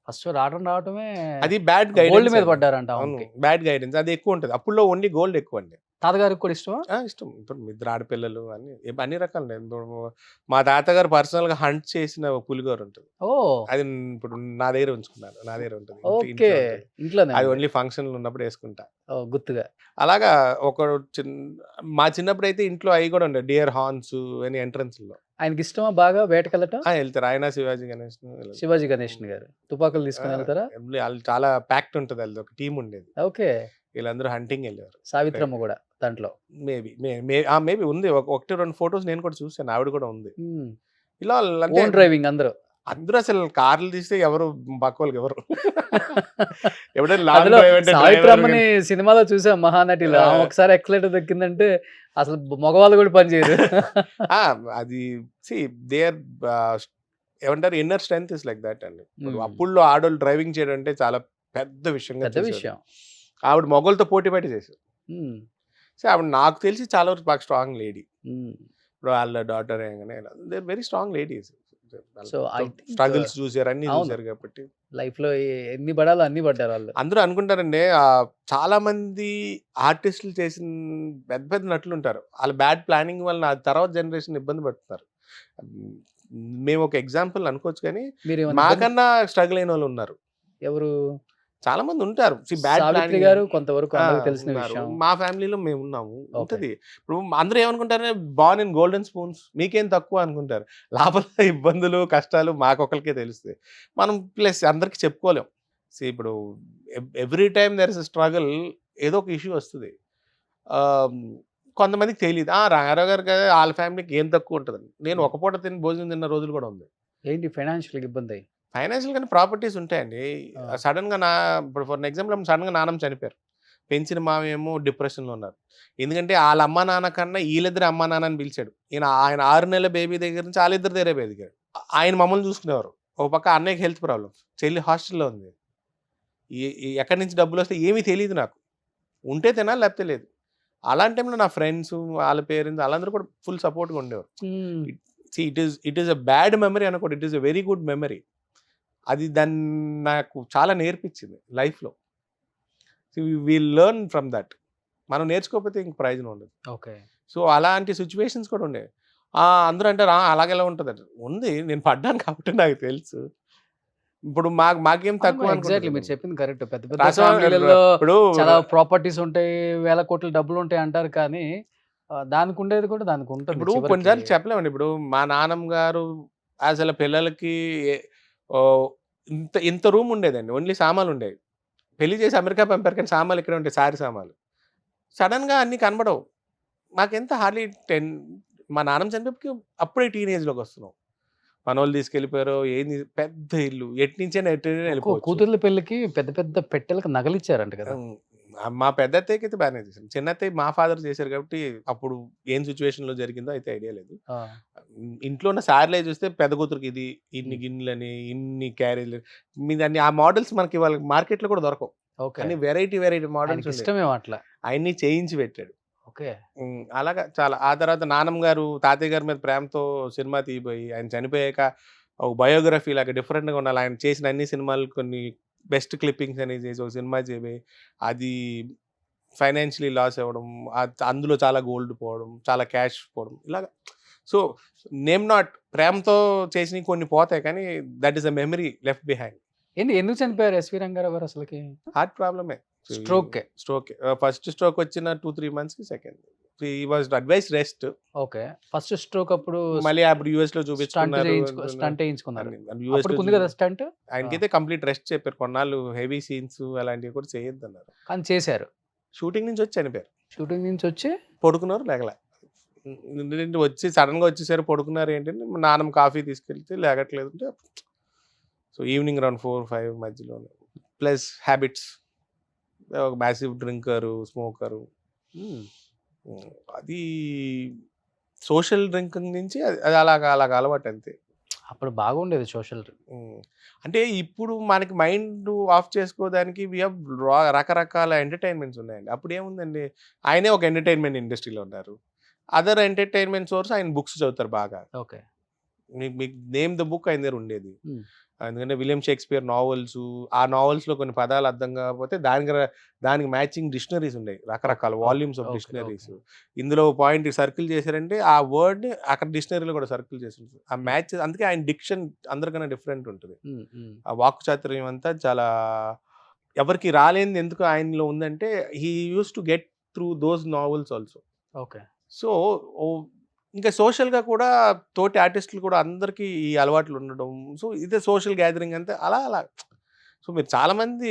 ఫస్ట్ రావటమే అది బ్యాడ్ గోల్డ్ గైడెన్స్. మీద పడ్డారంట అవును, ఆమెకి. బ్యాడ్ గైడెన్స్ అది ఎక్కువ ఉంటుంది. అప్పుడులో ఓన్లీ గోల్డ్ ఎక్కువ అండి. తాతగారికి కూడా ఇష్టమా? ఇష్టం. ఇప్పుడు ఇద్దరు ఆడపిల్లలు అన్ని రకాలు. ఇప్పుడు మా తాతగారు పర్సనల్ గా హంట్ చేసిన ఒక పులిగోర ఉంటుంది. ఓ, అది ఇప్పుడు నా దగ్గర ఉంచుకున్నాను. నా దగ్గర ఉంటుంది. ఓకే. ఇంట్లో ఉంటుంది. ఇంట్లోనే అది ఉంది. ఓన్లీ ఫంక్షన్లు ఉన్నప్పుడు వేసుకుంటా. ఓ, గుర్తుగా. అలాగా మా చిన్నప్పుడు అయితే ఇంట్లో అవి కూడా ఉండే డియర్ హార్న్స్ అని ఎంట్రన్స్ లో ఆయనకి ఇష్టమా బాగా వేటకెళ్ళటం? వెళ్తారు. ఆయన శివాజీ గణేష్ శివాజీ గణేషన్ గారు తుపాకులు తీసుకుని వెళ్తారా? వాళ్ళు చాలా ప్యాక్ట్ ఉంటుంది. అది ఒక టీం ఉండేది. ఓకే. వీళ్ళందరూ హంటింగ్ వెళ్ళేవారు. సావిత్రమ్మ కూడా దాంట్లో. మేబీ ఉంది. 1-2 ఫొటోస్ నేను కూడా చూసాను. ఆవిడ కూడా ఉంది. ఇలా అంటే ఓన్ డ్రైవింగ్ అందరూ. అందరూ అసలు కార్లు తీస్తే ఎవరు పక్క ఎవరు ఎవడైనా లాంగ్ అందులో డ్రైవ్ అంటే సావిత్రమ్మని సినిమాలో చూసాం మహానటిలో. ఆమె ఒకసారి ఎక్సలేటర్ దక్కిందంటే అసలు మగవాళ్ళు కూడా పనిచేయరు. అది దేర్ ఏమంటారు inner strength is like that అండి. Hmm. అప్పుల్లో ఆడోళ్ళు డ్రైవింగ్ చేయడం అంటే చాలా పెద్ద విషయంగా పెద్ద చూసేవారు. విషయం. ఆవిడ మొగోళ్ళతో పోటీ పడి చేశారు. ఉమ్, సో ఆవిడ నాకు తెలిసి చాలా వరకు బాగా స్ట్రాంగ్ లేడీ. ఉమ్. ఇప్పుడు వాళ్ళ daughter they very strong ladies. So I think struggles చూసారు, అన్ని అవును. చూసారు కాబట్టి లైఫ్ లో ఎన్ని పడాలో అన్ని పడ్డారు వాళ్ళు. అందరూ అనుకుంటారండి. చాలా మంది ఆర్టిస్టులు చేసిన పెద్ద పెద్ద నటులు ఉంటారు. వాళ్ళ బ్యాడ్ ప్లానింగ్ వలన ఆ తర్వాత జనరేషన్ ఇబ్బంది పడుతున్నారు. హ్మ్. మేము ఒక ఎగ్జాంపుల్ అనుకోవచ్చు కానీ మీరు ఏమైనా మాకన్నా స్ట్రగుల్ అయిన వాళ్ళు ఉన్నారు. ఎవరు? చాలా మంది ఉంటారు. బ్యాడ్ సావిత్రి ప్లానింగ్ గారు కొంతవరకు అందరికి తెలిసిన ఉన్నారు. విషయం. మా ఫ్యామిలీలో మేము ఉన్నాము. ఓకే. ఉంటది. ఇప్పుడు అందరూ ఏమనుకుంటారు, బార్న్ ఇన్ గోల్డెన్ స్పూన్స్, మీకేం తక్కువ అనుకుంటారు. లోపల ఇబ్బందులు, కష్టాలు మాకొక్కళ్ళకే తెలుస్తాయి. మనం ప్లస్ అందరికి చెప్పుకోలేం. ఇప్పుడు every time there is struggle, ఏదో ఒక ఇష్యూ వస్తది. ఆహ్, కొంతమందికి తెలీదు. రంగారావు గారు కదా ఆళ్ళ ఫ్యామిలీకి ఏం తక్కువ ఉంటదని. నేను ఒక పూట భోజనం తిన్న రోజులు కూడా ఉంది. ఏంటి ఫైనాన్షియల్ ఇబ్బంది? ఫైనాన్షియల్ గానే ప్రాపర్టీస్ ఉంటాయండి. ఆ. సడెన్‌గా ఇప్పుడు ఫర్ ఎగ్జాంపుల్ సడెన్‌గా నాన్నమ్మ చనిపోయారు. పెంచిన మామేమో డిప్రెషన్‌లో ఉన్నారు. ఎందుకంటే ఆళ్ళ అమ్మా నాన్న కన్నా ఈళ్ళిద్దరి అమ్మా నాన్నని పిలిచాడు. ఆయన 6 నెలల బేబీ దగ్గర నుంచి ఆళ్ళిద్దరి దగ్గరే ఎదిగాడు. ఆయన మమ్మల్ని చూసుకునేవారు. ఒక పక్క అన్నయ్యకి హెల్త్ ప్రాబ్లమ్స్. చెల్లి హాస్టల్‌లో ఉంది. ఎక్కడి నుంచి డబ్బులొస్తాయి ఏమీ తెలీదు నాకు. ఉంటే తినాలి లేకపోతే లేదు. అలాంటి టైంలో నా ఫ్రెండ్స్, వాళ్ళ పేరెంట్స్ ఆళ్ళందరూ కూడా ఫుల్ సపోర్ట్‌గా ఉండేవారు. Hmm. It is a bad memory అనకూడదు. It is a very good memory. అది దాన్ని నాకు చాలా నేర్పించింది లైఫ్‌లో. Will learn from that. మనం నేర్చుకోకపోతే ఇంక ప్రయోజనం ఉండదు. ఓకే. సో, అలాంటి సిట్యుయేషన్స్ కూడా ఉండేవి. అందరూ అంటారు అలాగెలా ఉంటదంట. ఉంది. నేను పడ్డాను కాబట్టి నాకు తెలుసు. ఇప్పుడు మాకేం తక్కువ ఎగ్జాక్ట్లీ మీరు అనుకుంటున్నారు. చెప్పింది కరెక్ట్. పెద్ద పెద్ద రాసా ఫ్యామిలీలలో ఇప్పుడు చాలా ప్రాపర్టీస్ ఉంటాయి, వేల కోట్ల డబ్బులు ఉంటాయి అంటారు కానీ దానికి ఉండేది కూడా దానికి ఉంటుంది ఇప్పుడు చివరికి. కొన్నిసార్లు చెప్పలేమండి. ఇప్పుడు మా నాన్నమ్మ గారు అసలు పిల్లలకి ఓహ్, ఇంత ఇంత రూమ్ ఉండేదండి. ఓన్లీ సామాన్లుండేవి. పెళ్లి చేసి అమెరికా పంపారు కానీ సామాన్లు ఇక్కడే ఉంటాయి. సారీ సామాన్లు. సడెన్‌గా అన్నీ కనబడవు. మాకెంత హార్డ్‌లీ 10 మా నాన్నమ్మ చనిపోయేప్పటికి అప్పుడే టీనేజ్‌లోకొస్తున్నాం. మనోళ్ళు తీసుకెళ్ళిపోయారు. ఏంది పెద్ద ఇల్లు. ఎటునుంచైనా ఎళ్ళిపోవచ్చు. కూతుర్ల పెళ్ళికి పెద్ద పెద్ద పెట్టెలకు నగలిచ్చారంట కదా. హ్మ్. మా పెద్దత్తయ్యకైతే బానే చేశారు. చిన్నత్తయ్య మా ఫాదర్ చేశారు కాబట్టి అప్పుడు ఏం సిట్యుయేషన్‌లో జరిగిందో అయితే ఐడియా లేదు. ఆ. ఇంట్లో ఉన్న సారీలే చూస్తే పెద్ద కూతురికి ఇది, ఇన్ని గిన్నెలని, ఇన్ని క్యారేజ్‌లు మీదన్ని ఆ మోడల్స్ మనకి ఇవాళ మార్కెట్‌లో కూడా దొరకవు. ఓకే. అన్ని వెరైటీ మోడల్స్ ఆయనకి ఉండేవి. ఇష్టమేమో అట్లా. అయన్నీ చేయించి పెట్టాడు. ఓకే. అలాగా చాలా. ఆ తర్వాత నానమ్మ గారు తాతయ్య గారి మీద ప్రేమతో సినిమా తీయబోయి, ఆయన చనిపోయాక ఒక బయోగ్రఫీ లాగా డిఫరెంట్‌గా ఉండాలి. ఆయన చేసిన అన్ని సినిమాలు కొన్ని బెస్ట్ క్లిప్పింగ్స్ అని చేసి ఒక సినిమా చేయబోయి, అది ఫైనాన్షియల్లీ లాస్ అవ్వడం, అందులో చాలా గోల్డ్ పోవడం, చాలా క్యాష్ పోవడం ఇలాగ. సో, నేమ్ నాట్ ప్రేమతో చేసినవి కొన్ని పోతాయి కానీ that is a memory left behind. ఎందుకు చనిపోయారు ఎస్వి రంగారావు గారు అసలుకి? హార్ట్ ప్రాబ్లమే. స్ట్రోకే. ఫస్ట్ స్ట్రోక్ వచ్చిన 2-3 మంత్స్‌కి second. He was advised rest. Okay. First stroke అప్పుడు మళ్ళీ అప్పుడు యూఎస్‌లో చూపించుకున్నారు. స్టంట్ వేయించుకున్నారు. యూఎస్‌లో అప్పుడు ఉంది కదా స్టంట్. ఆయనకైతే కంప్లీట్ రెస్ట్ చెప్పారు. కొన్నాళ్ళు హెవీ సీన్స్ అలాంటివి కూడా చేయొద్దన్నారు. కానీ చేశారు. షూటింగ్ నుంచి వచ్చి చనిపోయారు. షూటింగ్ నుంచి వచ్చి పడుకున్నారు లెగలే. వచ్చి సడెన్‌గా వచ్చేసారు పడుకున్నారు ఏంటంటే నాన్నమ్మ కాఫీ తీసుకెళ్తే లేగట్లేదు అంటే సో ఈవినింగ్ అరౌండ్ 4-5 మధ్యలోనే. ప్లస్ హ్యాబిట్స్ ఒక మ్యాసివ్ డ్రింకరు, స్మోకరు. అది సోషల్ డ్రింకింగ్ నుంచి అది అలాగా అలవాటు అంతే. అప్పుడు బాగుండేది సోషల్. అంటే ఇప్పుడు మనకి మైండ్ ఆఫ్ చేసుకోవడానికి వి హావ్ రకరకాల ఎంటర్‌టైన్‌మెంట్స్ ఉన్నాయండి. అప్పుడు ఏముందండి ఆయనే ఒక ఎంటర్‌టైన్‌మెంట్ ఇండస్ట్రీలో ఉన్నారు. అదర్ ఎంటర్‌టైన్‌మెంట్ సోర్స్ ఆయన బుక్స్ చదువుతారు బాగా. ఓకే. మీకు నేమ్ ద బుక్ ఆయన దగ్గర ఉండేది. హ్మ్. ఎందుకంటే విలియం షేక్స్‌పియర్ నావెల్స్, ఆ నావెల్స్‌లో కొన్ని పదాలు అర్థం కాకపోతే దానికి మ్యాచింగ్ డిక్షనరీస్ ఉండేవి. రకరకాల వాల్యూమ్స్ ఆఫ్ ఓకే. డిక్షనరీస్. ఇందులో పాయింట్ సర్కిల్ చేశారంటే ఆ వర్డ్‌ని అక్కడ డిక్షనరీలో కూడా సర్కిల్ చేసి ఉంటుంది. ఆ మ్యాచ్ అందుకే ఆయన డిక్షన్ అందరికన్నా డిఫరెంట్ ఉంటుంది. ఆ వాక్కు చాతుర్యం అంతా చాలా ఎవరికీ రాలేనిది ఎందుకు ఆయనలో ఉందంటే he used to get through those novels also. Okay. So, ఇంకా సోషల్‌గా కూడా తోటి ఆర్టిస్టులు కూడా అందరికీ ఈ అలవాట్లు ఉండడం. సో, ఇదే సోషల్ గ్యాదరింగ్ అంతే అలా. సో, మీరు చాలామంది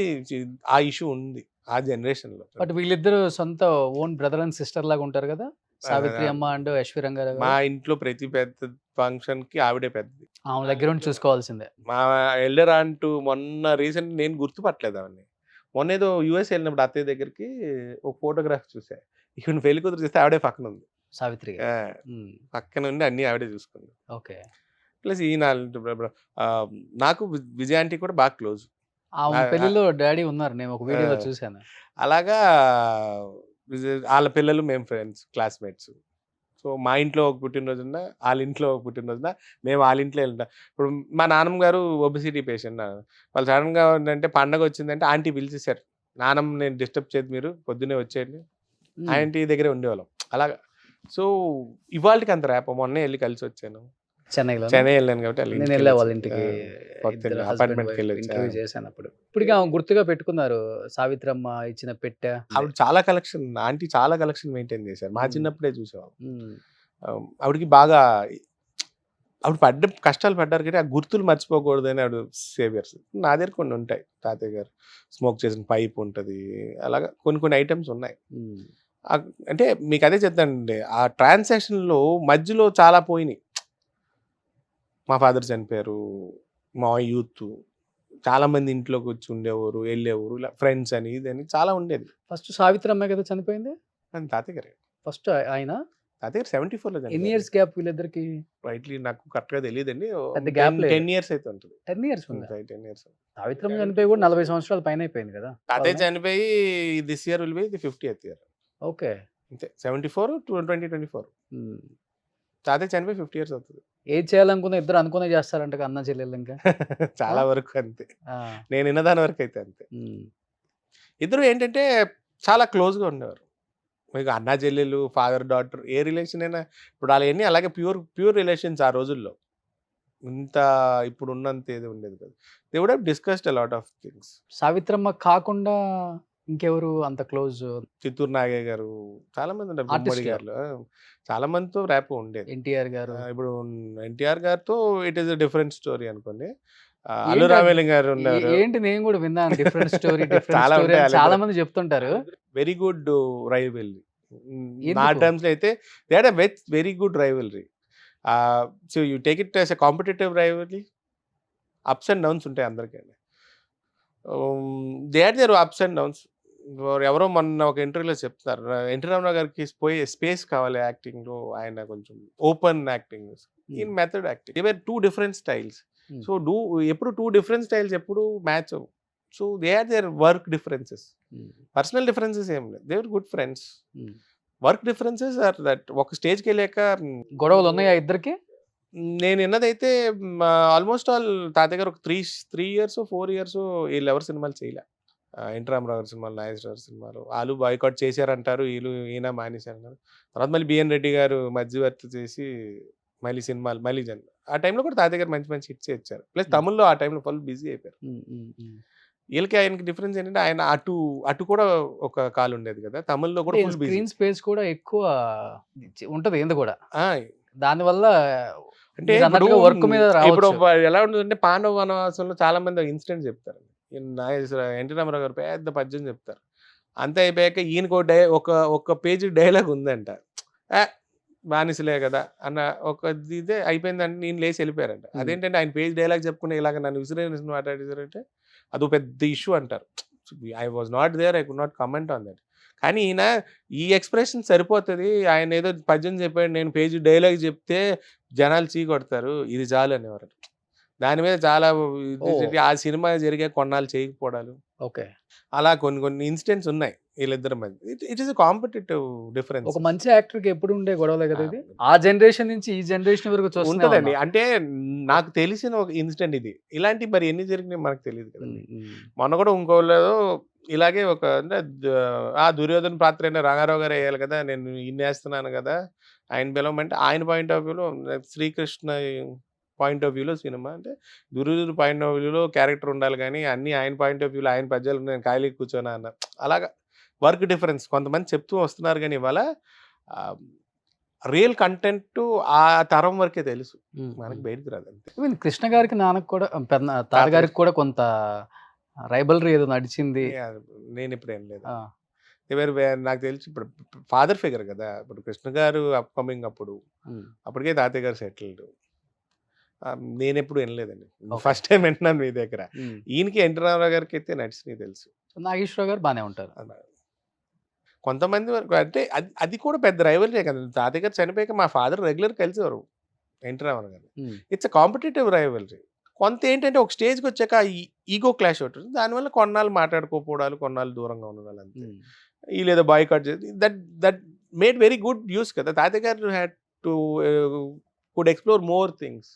ఆ ఇష్యూ ఉంది ఆ జనరేషన్‌లో. బట్ వీళ్ళిద్దరు సొంత ఓన్ బ్రదర్ అండ్ సిస్టర్ లాగా ఉంటారు కదా, సావిత్రి అమ్మ అండ్ ఎస్వి రంగారావు మా గారు. ఇంట్లో ప్రతి పెద్ద ఫంక్షన్‌కి ఆవిడే పెద్దది. ఆమె దగ్గర ఉండి చూసుకోవాల్సిందే. మా ఎల్డర్ ఆంట్ మొన్న రీసెంట్ నేను గుర్తుపట్టలేదు ఆవిడని. మొన్నేదో యూఎస్ వెళ్ళినప్పుడు అత్తయ్య దగ్గరికి ఒక ఫోటోగ్రాఫ్ చూసా. ఈవెన్ పెళ్లి కూతురు చూస్తే ఆవిడే పక్కన ఉంది. సావిత్రి గారు. పక్కన ఉండి అన్నీ ఆవిడే చూసుకుంది. ఓకే. ప్లస్ ఈయన నాకు విజయ ఆంటీ కూడా బాగా క్లోజ్. ఆమె పెళ్లిలో డాడీ ఉన్నారు. నేను ఒక వీడియోలో చూశాను. అలాగా ఆళ్ళ పిల్లలు మేము ఫ్రెండ్స్, క్లాస్‌మేట్స్. సో, సో మా ఇంట్లో ఒక పుట్టినరోజున వాళ్ళ ఇంట్లో ఒక పుట్టినరోజున మేము వాళ్ళ ఇంట్లో వెళ్తాం. ఇప్పుడు మా నాన్నమ్మ గారు ఒబిసిటీ పేషెంట్. వాళ్ళు సడన్గా ఏంటంటే పండగ వచ్చిందంటే ఆంటీ పిలిచేశారు, నాన్నమ్మ నేను డిస్టర్బ్ చేయదు, మీరు పొద్దున్నే వచ్చేయండి, ఆంటీ దగ్గరే ఉండేవాళ్ళం అలాగా. సో ఇవాళకి అంత రేప, మొన్నే వెళ్ళి కలిసి వచ్చాను. చెన్నైలో చెన్నై వెళ్ళాను కాబట్టి నేను వెళ్ళే వాళ్ళ ఇంటికి అపార్ట్మెంట్కి వెళ్ళి ఇంటర్వ్యూ చేశాను అప్పుడు. ఇప్పటికీ ఆమె గుర్తుగా పెట్టుకున్నారు సావిత్రమ్మ ఇచ్చిన పెట్టె. ఆవిడ చాలా కలెక్షన్, ఆంటీ చాలా కలెక్షన్ మెయింటైన్ చేశారు. మా చిన్నప్పుడే చూసేవాళ్ళం. ఆవిడకి బాగా ఆవిడ కష్టాలు పడ్డారు కానీ ఆ గుర్తులు మర్చిపోకూడదని ఆవిడ సేవియర్స్. నా దగ్గర కొన్ని ఉంటాయి, తాతయ్య గారు స్మోక్ చేసిన పైప్ ఉంటుంది, అలాగా కొన్ని ఐటమ్స్ ఉన్నాయి. అంటే మీకు అదే చెప్తానండి, ఆ ట్రాన్సాక్షన్లో మధ్యలో చాలా పోయినాయి. మా ఫాదర్ చనిపోయారు, మా యూత్ చాలా మంది ఇంట్లోకి వచ్చి ఉండేవారు, వెళ్ళేవారు, ఇలా ఫ్రెండ్స్ అని ఇదని చాలా ఉండేది. ఫస్ట్ సావిత్రమ్మ కదా చనిపోయింది, అని తాతయ్య గారు. ఫస్ట్ ఆయన తాతయ్య గారు 74లో ఎన్ని ఇయర్స్ గ్యాప్ వీళ్ళిద్దరికి? రైట్లీ నాకు కరెక్ట్గా తెలియదండి. పెద్ద గ్యాప్ లేదు. 10 years అయితే ఉంటుంది. 10 years ఉంది. 10 years. సావిత్రమ్మ చనిపోయి కూడా 40 సంవత్సరాల పైన అయిపోయింది కదా. తాతయ్య చనిపోయి this year will be the 50th year. Okay, అంతే. 74 to 2024. తాతయ్య చనిపోయి 50 years అవుతుంది. ఏం చేయాలనుకున్నా ఇద్దరు అనుకునే చేస్తారంట అన్న చెల్లెలు ఇంకా. చాలా వరకు అంతే, నేను విన్నదాని వరకు అయితే అంతే. ఇద్దరు ఏంటంటే చాలా క్లోజ్గా ఉండేవారు. మీకు అన్నా చెల్లెలు, ఫాదర్ డాటర్, ఏ రిలేషన్ అయినా ఇప్పుడు వాళ్ళవన్నీ అలాగే ప్యూర్ రిలేషన్స్ ఆ రోజుల్లో. ఇంత ఇప్పుడు ఉన్నంత ఏది ఉండేది కదా. They would have discussed a lot of things. Savitramma కాకుండా ఇంకెవరు అంత క్లోజ్? చిత్తూరు నాగయ్య గారు, చాలా మంది ఉన్నారు. బొమ్మడి గారు, చాలా మందితో ర్యాప్ ఉండేది. ఎన్టీఆర్ గారు, ఇప్పుడు ఎన్టీఆర్ గారితో ఇట్ ఈస్ డిఫరెంట్ స్టోరీ అనుకోండి. అల్లు రామలింగ గారు ఉన్నారు. ఏంటి, నేను కూడా విన్నాను డిఫరెంట్ స్టోరీ చాలా ఉంటాయి. చాలా మంది చెప్తుంటారు. Very good rivalry. నా టర్మ్స్ లో అయితే they had a very good rivalry. So you take it as a competitive rivalry. Ups and downs ఉంటాయి అందరికీ. They had their ups and downs. ఎవరో మొన్న ఒక ఇంటర్వ్యూలో చెప్తున్నారు, ఎన్టీ రామారావు గారికి పోయే స్పేస్ కావాలి యాక్టింగ్లో, ఆయన కొంచెం open acting, in method acting. They were 2 different styles. So ఎప్పుడు 2 different styles ఎప్పుడు మ్యాచ్ అవ్వు. So they are their work differences. Personal differences ఏం లేదు, they are good friends. Work differences are that. ఒక స్టేజ్కి వెళ్ళాక గొడవలు ఉన్నాయా ఇద్దరికి? నేను విన్నదైతే ఆల్మోస్ట్ ఆల్ తాతయ్య గారు ఒక 3 years 4 years వీళ్ళు ఎవరు సినిమాలు చేయలే. ఎన్టీ రామారావు గారి సినిమాలు, నాగేశ్వర సినిమాలు వాళ్ళు బాయ్కాట్ చేశారంటారు, ఈయన మానేశారు. తర్వాత మళ్ళీ బిఎన్ రెడ్డి గారు మధ్యవర్తి చేసి మళ్ళీ సినిమాలు మళ్ళీ ఆ టైంలో కూడా తాతయ్య గారు మంచి మంచి హిట్స్ ఇచ్చారు. ప్లస్ తమిళ్లో ఆ టైంలో ఫుల్ బిజీ అయిపోయారు. వీళ్ళకి ఆయనకి డిఫరెన్స్ ఏంటంటే ఆయన అటు కూడా ఒక కాలు ఉండేది కదా, తమిళ్లో కూడా ఫుల్ బిజీ. స్క్రీన్ స్పేస్ కూడా ఎక్కువ ఉంటది ఏంది కూడా, ఆ, దానివల్ల అంటే వర్క్ మీద ఇప్పుడు ఎలా ఉంటుందంటే పాండవ వనవాసంలో చాలా మంది ఇన్సిడెంట్ చెప్తారు. ఎన్టీ రామారావు గారు పెద్ద పద్యం చెప్తారు. అంతే అయిపోయాక ఈయనకు ఒక పేజీ డైలాగ్ ఉందంట, బానిసలే కదా అన్న ఒక ఇదే అయిపోయిందంటే నేను లేచి వెళ్ళిపోయారంట. అదేంటంటే ఆయన పేజ్ డైలాగ్ చెప్పుకునే ఇలాగ నన్ను విసిరేసి మాట్లాడేసారంటే అది పెద్ద ఇష్యూ అంటారు. I was not there, I could not comment on that. కానీ ఈయన ఈ ఎక్స్ప్రెషన్ సరిపోతుంది, ఆయన ఏదో పద్యం చెప్పాడు, నేను పేజీ డైలాగ్ చెప్తే జనాలు చీ కొడతారు, ఇది చాలు అనేవారు. దాని మీద చాలా ఆ సినిమా జరిగే కొన్నాళ్ళు చేయకపోవడాలు, ఓకే, అలా కొన్ని ఇన్సిడెంట్స్ ఉన్నాయి వీళ్ళిద్దరి మధ్య. It is competitive difference. ఒక మంచి యాక్టర్ కి ఎప్పుడు ఉండే గొడవలే కదా ఇది. ఆ జనరేషన్ నుంచి ఈ జనరేషన్ వరకు ఉంటుందండి. అంటే నాకు తెలిసిన ఒక ఇన్సిడెంట్ ఇది. ఇలాంటి మరి ఎన్ని జరిగినాయి మనకు తెలియదు కదండి. మొన్న కూడా ఇంకోళ్ళు ఇలాగే ఒక అంటే దుర్యోధన పాత్ర అయినా రంగారావు గారు వేయాలి కదా, నేను ఇన్ని వేస్తున్నాను కదా, ఆయన పిలవమంటే ఆయన పాయింట్ ఆఫ్ వ్యూలో శ్రీకృష్ణ పాయింట్ ఆఫ్ వ్యూలో సినిమా అంటే దుర్యోధన పాయింట్ ఆఫ్ వ్యూలో క్యారెక్టర్ ఉండాలి, కానీ అన్ని ఆయన పాయింట్ ఆఫ్ వ్యూలో ఆయన పద్యాలు నేను ఖాళీ కూర్చోనా అన్న, అలాగా వర్క్ డిఫరెన్స్ కొంతమంది చెప్తూ వస్తున్నారు. కానీ ఇవాళ రియల్ కంటెంట్ ఆ తరం వరకే తెలుసు, మనకి బయటకు రాదు. అంతే. కృష్ణ గారికి నాన్నకు కూడా తాతగారికి కూడా కొంత రైబలరీ ఏదో నడిచింది. నేను ఇప్పుడు ఏం లేదు, నాకు తెలిసి ఇప్పుడు ఫాదర్ ఫిగర్ కదా. ఇప్పుడు కృష్ణ గారు అప్కమింగ్ అప్పటికే తాతయ్య గారు సెటిల్డ్. నేను ఎప్పుడు వినలేదండి, ఫస్ట్ టైం వింటున్నాను మీ దగ్గర. ఈయనకి ఎన్టీ రామారావు గారికి అయితే నడిచినాయి తెలుసు. నాగేశ్వరరావు గారు బాగానే ఉంటారు కొంతమంది వరకు. అంటే అది కూడా పెద్ద రైవల్రీ కదా. తాతయ్య గారు చనిపోయాక మా ఫాదర్ రెగ్యులర్ కలిసేవారు ఎన్టీ రామారావు గారు. It's a competitive rivalry. కొంత ఏంటంటే ఒక స్టేజ్కి వచ్చాక ఈగో క్లాష్ అవుతుంది, దానివల్ల కొన్నాళ్ళు మాట్లాడుకోపోవడాలు, కొన్నాళ్ళు దూరంగా ఉండడాలు అంతే. ఈ లేదా బాయ్కాట్ చేసి మేడ్ వెరీ గుడ్ యూస్ కదా. తాతయ్య గారు had to could explore more things.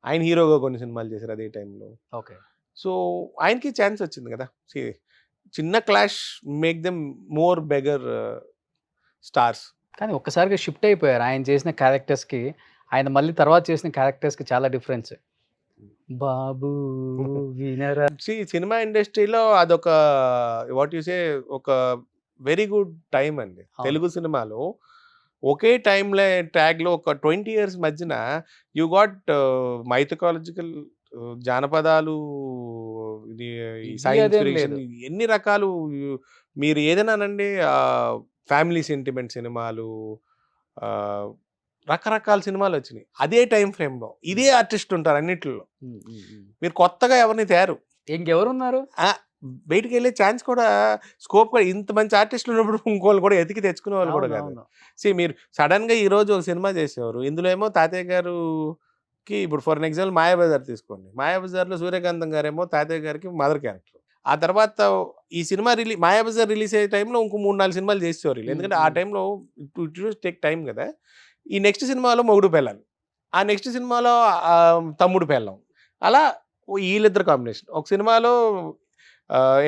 ఆయన హీరోగా కొన్ని సినిమాలు చేశారు అదే టైంలో. ఓకే. సో ఆయనకి ఛాన్స్ వచ్చింది కదా. చిన్న clash make them more beggar stars. కానీ ఒక్కసారిగా షిఫ్ట్ అయిపోయారు ఆయన చేసిన క్యారెక్టర్స్కి, ఆయన మళ్ళీ తర్వాత చేసిన క్యారెక్టర్స్కి చాలా డిఫరెన్స్. బాబు వినరా. సినిమా ఇండస్ట్రీలో అదొక వాట్ యు సే ఒక వెరీ గుడ్ టైం అండి. తెలుగు సినిమాలో ఒకే టైంలో ట్యాగ్లో ఒక 20 years మధ్యన యు గాట్ మైథకాలజికల్ జానపదాలు, ఇది సైన్స్ ఫిక్షన్, ఎన్ని రకాలు మీరు ఏదైనానండి, ఫ్యామిలీ సెంటిమెంట్ సినిమాలు, రకరకాల సినిమాలు వచ్చినాయి అదే టైం ఫ్రేమ్లో. ఇదే ఆర్టిస్ట్ ఉంటారు అన్నిట్లో. మీరు కొత్తగా ఎవరిని తయారు, ఇంకెవరున్నారు బయటికి వెళ్ళే ఛాన్స్ కూడా, స్కోప్ కూడా, ఇంత మంచి ఆర్టిస్టులు ఉన్నప్పుడు ఇంకోళ్ళు కూడా ఎతికి తెచ్చుకునే వాళ్ళు కూడా కాదు. మీరు సడన్గా ఈరోజు ఒక సినిమా చేసేవారు, ఇందులో ఏమో తాతయ్య గారుకి, ఇప్పుడు ఫర్ ఎగ్జాంపుల్ మాయాబజార్ తీసుకోండి. మాయాబజార్లో సూర్యకాంతం గారేమో తాతయ్య గారికి మదర్ క్యారెక్టర్. ఆ తర్వాత ఈ సినిమా మాయాబజార్ రిలీజ్ అయ్యే టైంలో ఇంకో 3-4 సినిమాలు చేసేవారు. ఎందుకంటే ఆ టైంలో ఇట్ టేక్ టైం కదా. ఈ నెక్స్ట్ సినిమాలో మొగుడు పెళ్ళాలి, ఆ నెక్స్ట్ సినిమాలో తమ్ముడు పెళ్ళాం, అలా వీళ్ళిద్దరు కాంబినేషన్. ఒక సినిమాలో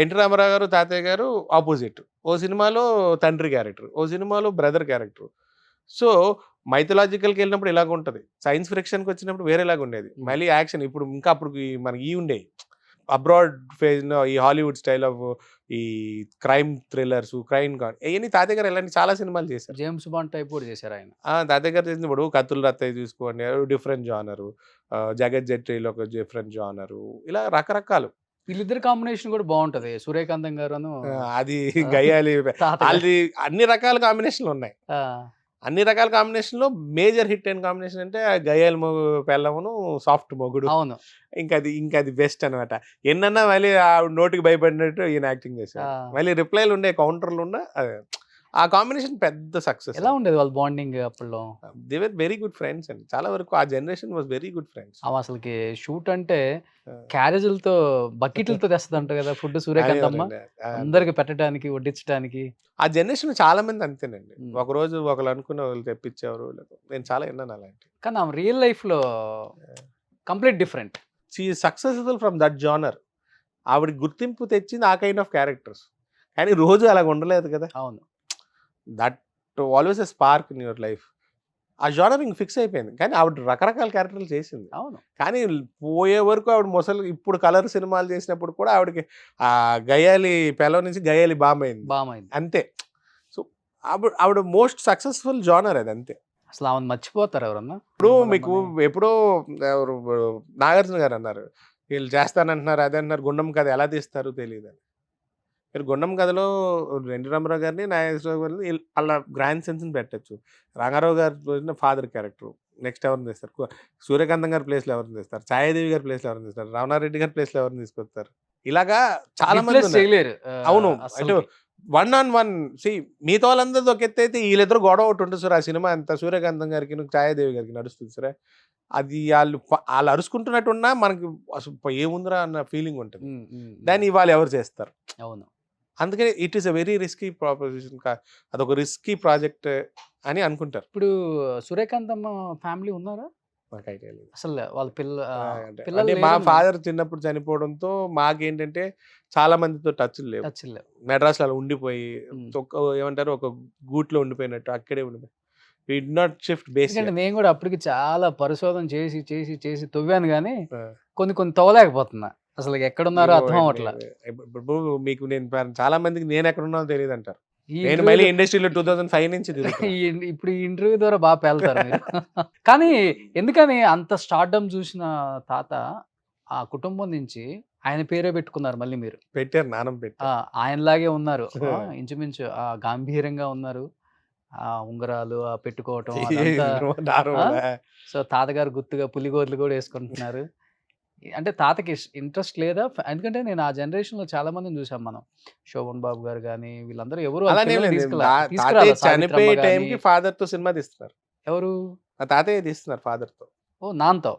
ఎన్టీ రామారావు గారు తాతయ్య గారు ఆపోజిట్, ఓ సినిమాలో తండ్రి క్యారెక్టర్, ఓ సినిమాలో బ్రదర్ క్యారెక్టర్. సో మైథలాజికల్కి వెళ్ళినప్పుడు ఇలాగ ఉంటుంది, సైన్స్ ఫిక్షన్కి వచ్చినప్పుడు వేరేలాగా ఉండేది, మళ్ళీ యాక్షన్. ఇప్పుడు ఇంకా అప్పుడు మనకి ఉండేవి అబ్రాడ్ ఫేజ్లో ఈ హాలీవుడ్ స్టైల్ ఆఫ్ ఈ క్రైమ్ థ్రిల్లర్స్, క్రైమ్ అవన్నీ తాతయ్య గారు ఇలాంటి చాలా సినిమాలు చేశారు. జేమ్స్ బాండ్ టైప్ కూడా చేశారు ఆయన. తాతయ్య గారు చేసినప్పుడు కత్తుల రత్తయ్య చూసుకోండి, డిఫరెంట్ జానరు, జగత్ జట్రీలో ఒక డిఫరెంట్ జానరు, ఇలా రకరకాలు. వీళ్ళిద్దరు కాంబినేషన్ కూడా బాగుంటది, సూర్యకాంతం గారు అది గయ్యాలి, అది అన్ని రకాల కాంబినేషన్లు ఉన్నాయి. అన్ని రకాల కాంబినేషన్లో మేజర్ హిట్ అయిన కాంబినేషన్ అంటే గయ్యాలి పెళ్ళమును సాఫ్ట్ మొగుడు. అవును, ఇంకా అది బెస్ట్ అనమాట. ఎన్నన్నా మళ్ళీ ఆ నోటికి భయపడినట్టు ఈయన యాక్టింగ్ చేశారు. మళ్ళీ రిప్లైలు ఉండే, కౌంటర్లు ఉన్న, ఆ కాంబినేషన్ పెద్ద సక్సెస్. ఎలా ఉండేది వాళ్ళ బాండింగ్ అప్పుడు? They were very good friends అండి. చాలా వరకు ఆ generation was very good friends. అసలుకి షూట్ అంటే క్యారేజీలతో బకెట్లతో తెస్తుందంట కదా ఫుడ్ సూర్యకాంతమ్మ, అందరికి పెట్టడానికి వడ్డించడానికి. ఆ జనరేషన్ చాలా మంది అంతేనండి. ఒక రోజు ఒకళ్ళు అనుకున్న వాళ్ళు తెప్పించేవారు. నేను చాలా విన్నాను అలాంటి. కానీ ఆమె రియల్ లైఫ్ లో complete different. She successful from that genre. ఆవిడ గుర్తింపు తెచ్చింది ఆ కైండ్ ఆఫ్ క్యారెక్టర్స్. కానీ రోజు అలాగ ఉండలేదు కదా. అవును, that always a spark in your life. ఆ జానర్ ఇంక ఫిక్స్ అయిపోయింది. కానీ ఆవిడ రకరకాల క్యారెక్టర్లు చేసింది. అవును, కానీ పోయే వరకు ఆవిడ మొసలు, ఇప్పుడు కలర్ సినిమాలు చేసినప్పుడు కూడా ఆవిడకి ఆ గయ్యాలి పెళ్ళం నుంచి గయ్యాలి బామైంది అంతే. సో ఆవిడ మోస్ట్ సక్సెస్ఫుల్ జానర్ అది, అంతే. అసలు ఆమెను మర్చిపోతారు ఎవరన్నా? ఇప్పుడు మీకు ఎప్పుడో నాగార్జున గారు అన్నారు, వీళ్ళు చేస్తానంటున్నారు, అదే అంటున్నారు, గుండం కథ ఎలా తీస్తారు తెలియదు అని. మీరు గుండం కథలో ఎన్టీ రామారావు గారిని, నాగేశ్వరరావు గారిని అలా గ్రాండ్ సెన్స్ని పెట్టచ్చు. రంగారావు గారి ఫాదర్ క్యారెక్టర్ నెక్స్ట్ ఎవరిని తీస్తారు, సూర్యకాంతం గారి ప్లేస్లో ఎవరిని తీస్తారు, ఛాయాదేవి గారి ప్లేస్లో ఎవరిని తీస్తారు, రామనారెడ్డి గారి ప్లేస్లో ఎవరిని తీసుకొస్తారు, ఇలాగా చాలా మంది చేయలేరు. అవును, అంటే 1-on-1 మిగతా వాళ్ళందరితో ఒక ఎత్తు అయితే వీళ్ళిద్దరు గొడవ ఒకటి ఉంటుంది సార్. ఆ సినిమా అంతా సూర్యకాంతం గారికి ఛాయాదేవి గారికి నడుస్తుంది సరే. అది వాళ్ళు అరుచుకుంటున్నట్టున్నా మనకి అసలు ఏముందిరా అన్న ఫీలింగ్ ఉంటుంది. దాన్ని ఇవాళ ఎవరు చేస్తారు? అవును, అందుకని it is a very risky proposition. అదొక రిస్కీ ప్రాజెక్ట్ అని అనుకుంటారు. ఇప్పుడు సూర్యకాంతమ్మ ఫ్యామిలీ ఉన్నారా? నాకు ఐడియా లేదు అసలు వాళ్ళ అంటే మా ఫాదర్ చిన్నప్పుడు చనిపోవడంతో మాకేంటంటే చాలా మందితో టచ్ లేవు. మెడ్రాస్లో అలా ఉండిపోయి ఏమంటారు, ఒక గూట్లో ఉండిపోయినట్టు అక్కడే ఉండిపోయి వి డి నాట్ షిఫ్ట్ బేస్. నేను కూడా అప్పటికి చాలా పరిశోధన చేసి చేసి చేసి తవ్వాను, కానీ కొన్ని తవ్వలేకపోతున్నా. అసలు ఎక్కడున్నారో అర్థం అవట్లా. మీకు నేను చాలా మందికి నేను ఎక్కడున్నానో తెలియదు అంటారు. నేను మళ్ళీ ఇండస్ట్రీలో 2005 నుంచి ఇప్పుడు ఈ ఇంటర్వ్యూ ద్వారా బాగా పేలుతారు మీరు. కానీ ఎందుకని అంత స్టార్డమ్ చూసిన తాత ఆ కుటుంబం నుంచి ఆయన పేరే పెట్టుకున్నారు? మళ్ళీ మీరు పెట్టారు, నానం పెట్టారు. ఆయనలాగే ఉన్నారు, ఇంచుమించు గాంభీర్యంగా ఉన్నారు, ఆ ఉంగరాలు పెట్టుకోవటం. సో తాతగారు గుర్తుగా పులిగోర్లు కూడా వేసుకుంటున్నారు. అంటే తాతకి ఇంట్రెస్ట్ లేదా? ఎందుకంటే నేను ఆ జనరేషన్ లో చాలా మందిని చూసాం మనం, శోభన్ బాబు గారు కానీ వీళ్ళందరూ ఎవరు చనిపోయే టైంకి ఫాదర్ తో సినిమా తీస్తున్నారు. ఎవరు? తాతయ్య తీస్తున్నారు ఫాదర్ తో. ఓ నాన్తో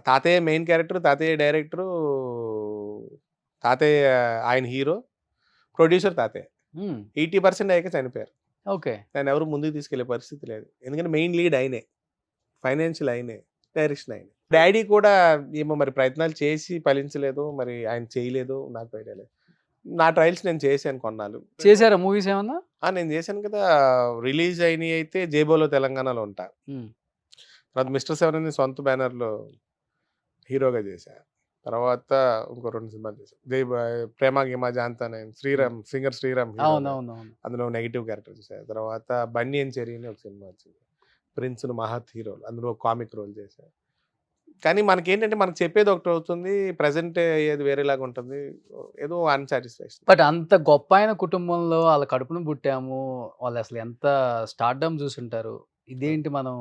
తాతయ్య మెయిన్ క్యారెక్టర్, తాతయ్య డైరెక్టరు, తాతయ్య ఆయన హీరో, ప్రొడ్యూసర్ తాతయ్య. 80% అయ్యాక చనిపోయారు. ఓకే. దాన్ని ఎవరు ముందుకు తీసుకెళ్లే పరిస్థితి లేదు. ఎందుకంటే మెయిన్ లీడ్ ఆయనే. ఫైనాన్షియల్ ఆయనే. డైరెక్షన్ ఆయనే. డ్యాడీ కూడా ఏమో మరి ప్రయత్నాలు చేసి ఫలించలేదు. మరి ఆయన చేయలేదు. నాకు ఐడియా లేదు. నా ట్రయల్స్ నేను చేశాను కొన్నాళ్ళు. చేసారా మూవీస్ ఏమన్నా? నేను చేశాను కదా! రిలీజ్ అయినయి అయితే 'జేబోలో తెలంగాణలో' ఉంటా. హ్మ్. తర్వాత 'మిస్టర్ సెవెన్' అని సొంత బ్యానర్‌లో హీరోగా చేశా. తర్వాత ఇంకో 2 సినిమాలు చేశా. 'ప్రేమ గీమ జాన్తా' శ్రీరామ్ సింగర్ శ్రీరామ్ హీరోగా. అవునవునవును. అందులో నెగెటివ్ క్యారెక్టర్ చేశా. తర్వాత 'బన్నీ అండ్ చెర్రీ' అని ఒక సినిమా వచ్చింది. ప్రిన్స్‌ను మహత్ హీరోలు. అందులో కామిక్ రోల్ చేశా. కానీ మనకేంటంటే మనకు చెప్పేది ఒకటి అవుతుంది. ప్రెజెంట్ అయ్యేది వేరేలాగా ఉంటుంది. ఏదో అన్‌సాటిస్ఫాక్షన్. బట్ అంత గొప్పాయన కుటుంబంలో ఆళ్ళ కడుపున పుట్టాము. వాళ్ళసలు ఎంత స్టార్‌డమ్ చూసుంటారు. ఇదేంటి మనం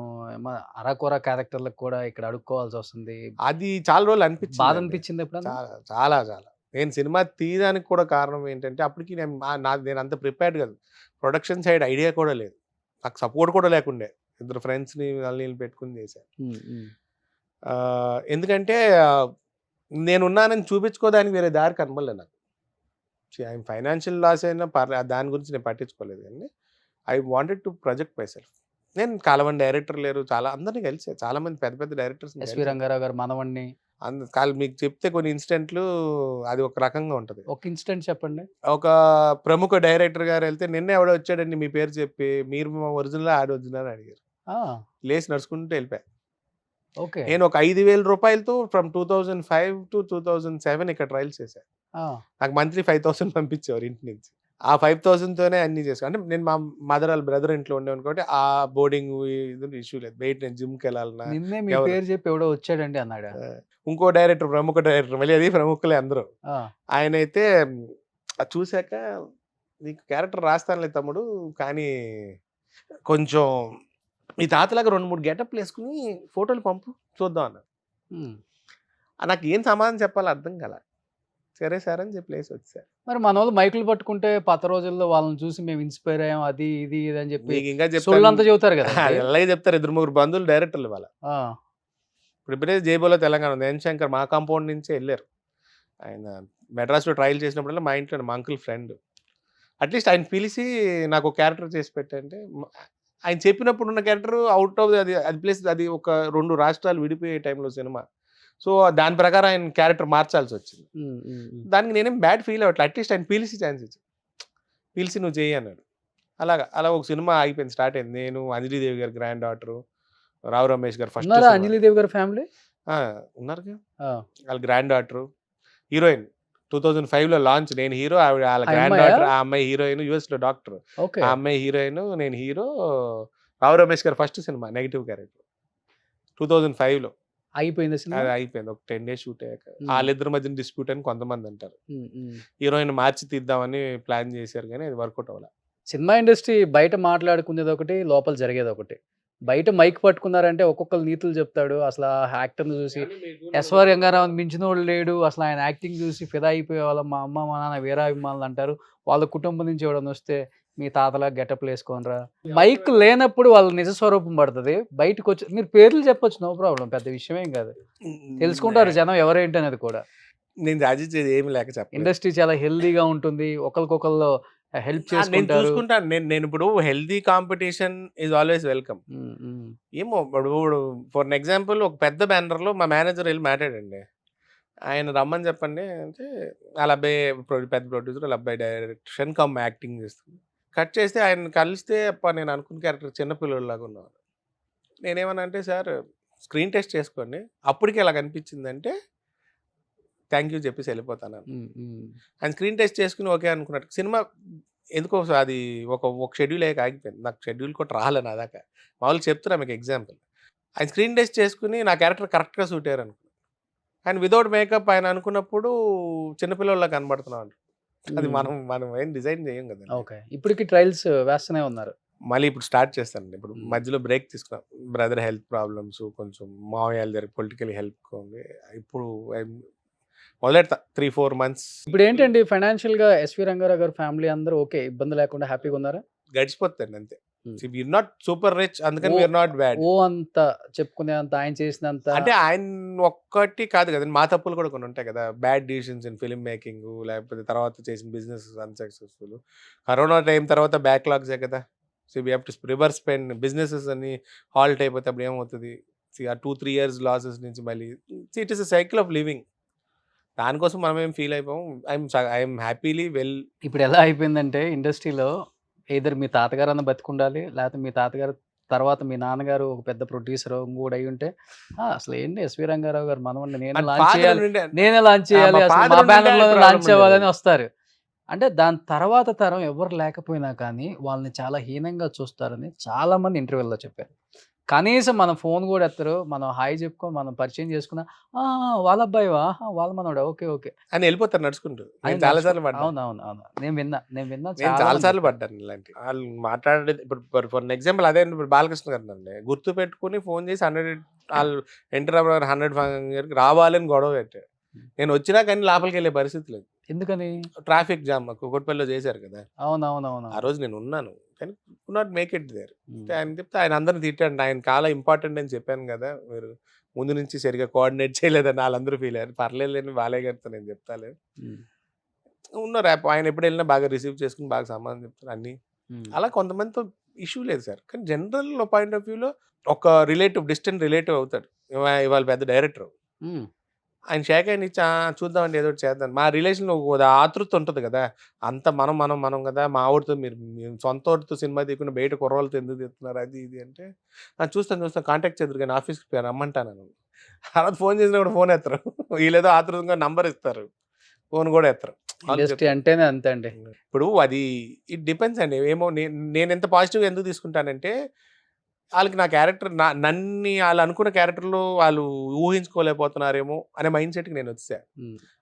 అరకొర క్యారెక్టర్‌లకు కూడా ఇక్కడ అడుక్కోవాల్సొస్తుంది. అది చాలా రోజులు బాధ అనిపించిందండి. అనిపించిందా ఎప్పుడన్నా? చాలా, చాలా, చాలా. నేను సినిమా తీయడానికి కూడా కారణం ఏంటంటే, అప్పటికి నేను అంత ప్రిపేర్డ్ కాదు. ప్రొడక్షన్ సైడ్ ఐడియా కూడా లేదు. నాకు సపోర్ట్ కూడా లేకుండే. ఇద్దరు ఫ్రెండ్స్‌ని వాళ్ళని పెట్టుకొని చేశా. హ్మ్. హ్మ్. ఎందుకంటే నేనున్నానని చూపించుకోవడానికి వేరే దారి కనపడలే నాకు. ఆయన ఫైనాన్షియల్ లాస్ అయినా దాని గురించి నేను పట్టించుకోలేదు గానీ, I wanted to project my self. నేను చాలా మంది డైరెక్టర్ లేరు. అందరిని కలిసా. చాలా మంది పెద్ద పెద్ద డైరెక్టర్స్‌ని ఎస్వి కలిసా. రంగారావు గారు మనవడిని. మీకు చెప్తే కొన్ని ఇన్సిడెంట్లు అది ఒక రకంగా ఉంటది. ఒక ఇన్సిడెంట్ చెప్పండి. ఒక ప్రముఖ డైరెక్టర్ గారెళ్తే, "నిన్నే ఎవడో వచ్చాడండి మీ పేరు చెప్పి, మీరు మా ఒరిజినలా? ఆడు ఒరిజినలా?" అని అడిగారు. ఆ! లేసి నడుచుకుంటూ ఎళ్ళిపోయా. ఓకే. నేను ఒక రూ. 5,000 ఫ్రమ్ 2005-2007 ఇక్కడ ట్రయల్స్ చేశా. ఆ! నాకు మంత్లీ 5,000 పంపించేవారు ఇంటి నుంచి. ఆ 5,000తోనే అన్నీ చేశా. అంటే నేను మా మదర్ ఆళ్ళ బ్రదర్ ఇంట్లో ఉండేవాడిని కాబట్టి ఆ బోర్డింగ్ ఇది ఇష్యూ లేదు. బయట నేను జిమ్‌కెళ్ళాలన్నా నిన్నే మీ ఎవరు పేరు చెప్పి ఎవడో వచ్చాడండి అన్నాడా? ఇంకో డైరెక్టర్ ప్రముఖ డైరెక్టర్ మళ్ళీ అది ప్రముఖులే అందరూ. ఆ! ఆయనైతే అది చూసాక "నీకు క్యారెక్టర్ రాస్తానులే తమ్ముడు. కానీ కొంచెం మీ తాతలాగా 2, 3 గెటప్‌లేసుకొని ఫోటోలు పంపు చూద్దాం" అన్నారు. హ్మ్. నాకు ఏం సమాధానం చెప్పాలో అర్థం కాల. సరే సార్ అని చెప్పి లేసొచ్చా. మరి మనోళ్ళు మైకులు పట్టుకుంటే పాత రోజుల్లో వాళ్ళని చూసి మేము ఇన్‌స్పైర్ అయ్యాం. అది, ఇది, ఇది అని చెప్పి మీకింకా చెప్తాను. సొల్లంతా చెబుతారు కదండీ! అలాగే చెప్తారు. 2, 3 బంధువులు డైరెక్టర్లు వాళ్ళ. ఆ! ఇప్పుడే జేబోలో తెలంగాణ ఉంది. ఎన్ శంకర్ మా కాంపౌండ్ నుంచే ఎళ్లారు. ఆయన మెడ్రాస్‌లో ట్రయల్ చేసినప్పుడల్లా మా ఇంట్లోనే మా అంకుల్ ఫ్రెండ్. అట్‌లీస్ట్ ఆయన పిలిసి నాకు ఒక క్యారెక్టర్ చేసి పెట్టంటే ఆయన చెప్పినప్పుడు ఉన్న క్యారెక్టర్ ఔట్ ఆఫ్ అది అది ప్లేస్ అది ఒక 2 రాష్ట్రాలు విడిపోయే టైంలో సినిమా. సో, దాని ప్రకారం ఆయన క్యారెక్టర్ మార్చాల్సొచ్చింది. హ్మ్. హ్మ్. హ్మ్. దానికి నేనేం బ్యాడ్ ఫీల్ అవ్వట్లే. అట్‌లీస్ట్ ఆయన పిలిచి ఛాన్స్ ఇచ్చారు. పిలిచి నువ్వు చెయ్యి అన్నాడు. అలా ఒక సినిమా ఆగిపోయింది. స్టార్ట్ అయింది. నేను, అంజలీదేవి గారి గ్రాండ్ డాటరు, రావు రమేష్ గారు ఫస్ట్ ఉన్నారా సినిమా. అంజలీదేవి గారి ఫ్యామిలీ? ఆ! ఉన్నారుగా. ఆ! వాళ్ళ గ్రాండ్ డాటరు, హీరోయిన్. 2005లో లాంచ్. నేను హీరో. ఆవిడ ఆళ్ళ ఆ గ్రాండ్ అమ్మాయా? డాటర్. ఆ అమ్మాయి హీరోయిన్. యూఎస్‌లో డాక్టర్. ఓకే. ఆ అమ్మాయి హీరోయిన్. నేను హీరో. రావు రమేష్ గారి ఫస్ట్ సినిమా నెగెటివ్ క్యారెక్టర్. 2005లో. ఆగిపోయిందా సినిమా? అది అయిపోయింది. ఒక 10 డేస్ షూట్ అయ్యాక. హ్మ్. ఆళ్ళిద్దరి మధ్యన డిస్ప్యూట్ అని కొంతమంది అంటారు. హ్మ్. హ్మ్. హీరోయిన్ మార్చి తీద్దామని ప్లాన్ చేశారు గానీ అది వర్కౌట్ అవ్వల. సినిమా ఇండస్ట్రీ బయట మాట్లాడుకునేదొకటి, లోపల జరిగేదొకటి. బయట మైక్ పట్టుకున్నారంటే ఒక్కొక్కళ్ళు నీతులు చెప్తాడు. అసల ఆ యాక్టర్‌ని చూసి ఎస్‌ఆర్ రంగారావుని మించినోడు లేడు. అసలు ఆయన యాక్టింగ్ చూసి ఫిదా అయిపోయేవాళ్ళం. మా అమ్మ, మా నాన్న వీరాభిమానులు అంటారు. వాళ్ళ కుటుంబం నుంచి ఎవడన్నా వస్తే మీ తాతలా గెటప్‌లేసుకోనిరా. మైక్ లేనప్పుడు వాళ్ళ నిజ స్వరూపం పడతది. బయటకొచ్చి మీరు పేర్లు చెప్పొచ్చు. No problem. పెద్ద విషయమేం కాదు. తెలుసుకుంటారు జనం ఎవరేంటి అనేది కూడా. నేను రాజిచ్చేది ఏమి లేక చెప్పలేదు. ఇండస్ట్రీ చాలా హెల్తీగా ఉంటుంది. ఒకళ్ళకొకళ్ళు హెల్ప్ నేను చేసుకుంటారు. చూసుకుంటాను. నేనిప్పుడు healthy competition is always welcome. హ్మ్. హ్మ్. ఏమో ఇప్పుడు ఫర్ ఎన్ ఎగ్జాంపుల్ ఒక పెద్ద బ్యానర్‌లో మా మేనేజర్ ఎళ్లి మాట్లాడండి. ఆయన రమ్మని చెప్పండి అంటే ఆళ్ళ అబ్బాయి పెద్ద ప్రొడ్యూసర్ ఆళ్ళ అబ్బాయి డైరెక్షన్ కమ్ యాక్టింగ్ చేస్తుంది. కట్ చేస్తే ఆయన్ని కలిస్తే అబ్బా! నేను అనుకున్న క్యారెక్టర్ చిన్న పిల్లోడిలాగా ఉన్నావు. నేనేమన్నా అంటే సార్ స్క్రీన్ టెస్ట్ చేసుకోండి. అప్పటికి ఇలాగ అనిపించిందంటే థాంక్ యూ చెప్పేసి ఎళ్ళిపోతానని. హ్మ్. హ్మ్. ఆయన స్క్రీన్ టెస్ట్ చేసుకొని ఓకే అనుకున్నాడు. సినిమా ఎందుకో అది ఒక షెడ్యూల్ అయ్యాక ఆగిపోయింది. నాకు షెడ్యూల్ కూడా రాలే నా దాకా. మామూలుగా చెప్తున్నా మీకు ఎగ్జాంపుల్. ఆయన స్క్రీన్ టెస్ట్ చేసుకొని నా క్యారెక్టర్ కరెక్ట్‌గా సూట్ అయ్యారనుకున్నా. ఆయన వితౌట్ మేకప్ ఆయన అనుకున్నప్పుడు చిన్న పిల్లోడిలా కనబడుతున్నాడు. అది హ్మ్. మనం ఏం డిజైన్ చేయం కదండీ. ఓకే. ఇప్పటికి ట్రయల్స్ వేస్తూనే ఉన్నారు. మళ్ళీ ఇప్పుడు స్టార్ట్ చేస్తానండి. ఇప్పుడు హ్మ్. మధ్యలో బ్రేక్ తీసుకున్నాం. బ్రదర్ హెల్త్ ప్రాబ్లమ్స్ కొంచెం మావయ్య దగ్గర పొలిటికల్ హెల్ప్ ఉంది. ఇప్పుడు మొదలెడతా 3, 4 మంత్స్ ఇప్పుడేంటండి ఫైనాన్షియల్‌గా ఎస్‌వి రంగారావు గారి ఫ్యామిలీ అందరూ ఓకే. ఇబ్బంది లేకుండా హ్యాపీగా ఉన్నారా? గడిచిపోతాయండి అంతే. హ్మ్. వీఆర్ నాట్ సూపర్ రిచ్ అందుకని ఓ వీఆర్ నాట్ బ్యాడ్. ఓ అంత చెప్పుకునేంత ఆయన చేసినంత అంటే ఆయన ఒక్కటి కాదు కదండీ. మా తప్పులు కూడా కొన్ని ఉంటాయి కదా! Bad decisions in film making లేకపోతే తర్వాత చేసిన బిజినెస్ అన్‌సక్సెస్‌ఫుల్. కరోనా టైం తర్వాత బ్యాక్‌లాగ్సే కదా! So we have to reverse spend. Businesses అని హాల్ట్ అయిపోతే అప్పుడు ఏమవుతుంది? ఆ 2-3 ఇయర్స్ లాసెస్ నుంచి మళ్ళీ it is a cycle of living. దానికోసం మనం ఏం ఫీల్ అయిపోయాం. I'm happily well. ఇప్పుడు ఎలా అయిపోయిందంటే ఇండస్ట్రీలో ఏదర్ మీ తాతగారు బతికుండాలి, లేకపోతే మీ తాతగారు తర్వాత మీ నాన్నగారు ఒక పెద్ద ప్రొడ్యూసర్ ఇంకోటి అయి ఉంటే అసలు ఏంటి ఎస్వి రంగారావు గారు మనవన్ని నేనే లాంచ్ చేయాలి అసలు మా బ్యానర్ లో లాంచ్ అవ్వాలని వస్తారు. అంటే దాని తర్వాత తరం ఎవరు లేకపోయినా కానీ వాళ్ళని చాలా హీనంగా చూస్తారని చాలా మంది ఇంటర్వ్యూల్లో చెప్పారు. కనీసం మనం ఫోన్ కూడా ఎత్తరు, మనం హాయ్ చెప్పుకొని మనం పరిచయం చేసుకున్నా వాళ్ళ అబ్బాయివా వాళ్ళ మనోడా ఓకే ఓకే అని వెళ్ళిపోతారు నడుచుకుంటూ. నేను చాలాసార్లు పడ్డా. అవును నేను విన్నా నేను చాలాసార్లు పడ్డాను ఇలాంటి వాళ్ళు మాట్లాడేది. ఇప్పుడు ఫర్ ఎగ్జాంపుల్ అదే ఇప్పుడు బాలకృష్ణ గారు అండి గుర్తు పెట్టుకుని ఫోన్ చేసి 100 వాళ్ళు ఎన్టీ రామారావు 100 రావాలని గొడవ పెట్టాడు. నేను వచ్చినా కానీ లోపలికి వెళ్ళే పరిస్థితి లేదు. ఎందుకని? ట్రాఫిక్ జామ్ కుకట్పల్లిలో చేశారు కదా. అవునవునవును. ఆ రోజు నేను ఉన్నాను కానీ could not make it there. ఆయన చెప్తే ఆయన అందరిని తిట్టాడు. ఆయన చాలా ఇంపార్టెంట్ అని చెప్పాను కదా, మీరు ముందు నుంచి సరిగా కోఆర్డినేట్ చేయలేదని వాళ్ళందరూ ఫీల్ అయ్యారు. పర్లేదు లేని బాలయ్య గారితో నేను చెప్తాలే ఉన్నారు. ఆయన ఎప్పుడు వెళ్ళినా బాగా రిసీవ్ చేసుకుని బాగా సమాధానం చెప్తారు అన్నీ. అలా కొంతమందితో ఇష్యూ లేదు సార్. కానీ జనరల్ పాయింట్ ఆఫ్ వ్యూలో ఒక రిలేటివ్ డిస్టెంట్ రిలేటివ్ అవుతాడు. ఇవాళ పెద్ద డైరెక్టర్ ఆయన షేక్ అయిన ఇచ్చి చూద్దామండి ఏదో ఒకటి చేద్దాం. మా రిలేషన్లో ఆతృత ఉంటుంది కదా, అంత మనం కదా, మా ఆవిడతో మీరు సొంత వాడితో సినిమా తీయకుండా బయట కుర్రవాళ్ళతో ఎందుకు తీస్తున్నారు అది ఇది అంటే చూస్తాను కాంటాక్ట్ చేద్దరు కానీ ఆఫీస్కి రమ్మంటాను. అలా ఫోన్ చేసినా కూడా ఫోన్ ఎత్తరు. వీళ్ళేదో ఆతృతంగా నంబర్ ఇస్తారు, ఫోన్ కూడా ఎత్తరు. ఇండస్ట్రీ అంటేనే అంతే అండి. ఇప్పుడు అది ఇట్ డిపెండ్స్ అండి. ఏమో నేను ఎంత పాజిటివ్గా ఎందుకు తీసుకుంటానంటే వాళ్ళకి నా క్యారెక్టర్ నన్ను వాళ్ళు అనుకున్న క్యారెక్టర్లో వాళ్ళు ఊహించుకోలేకపోతున్నారేమో అనే మైండ్ సెట్కి నేను వచ్చాను.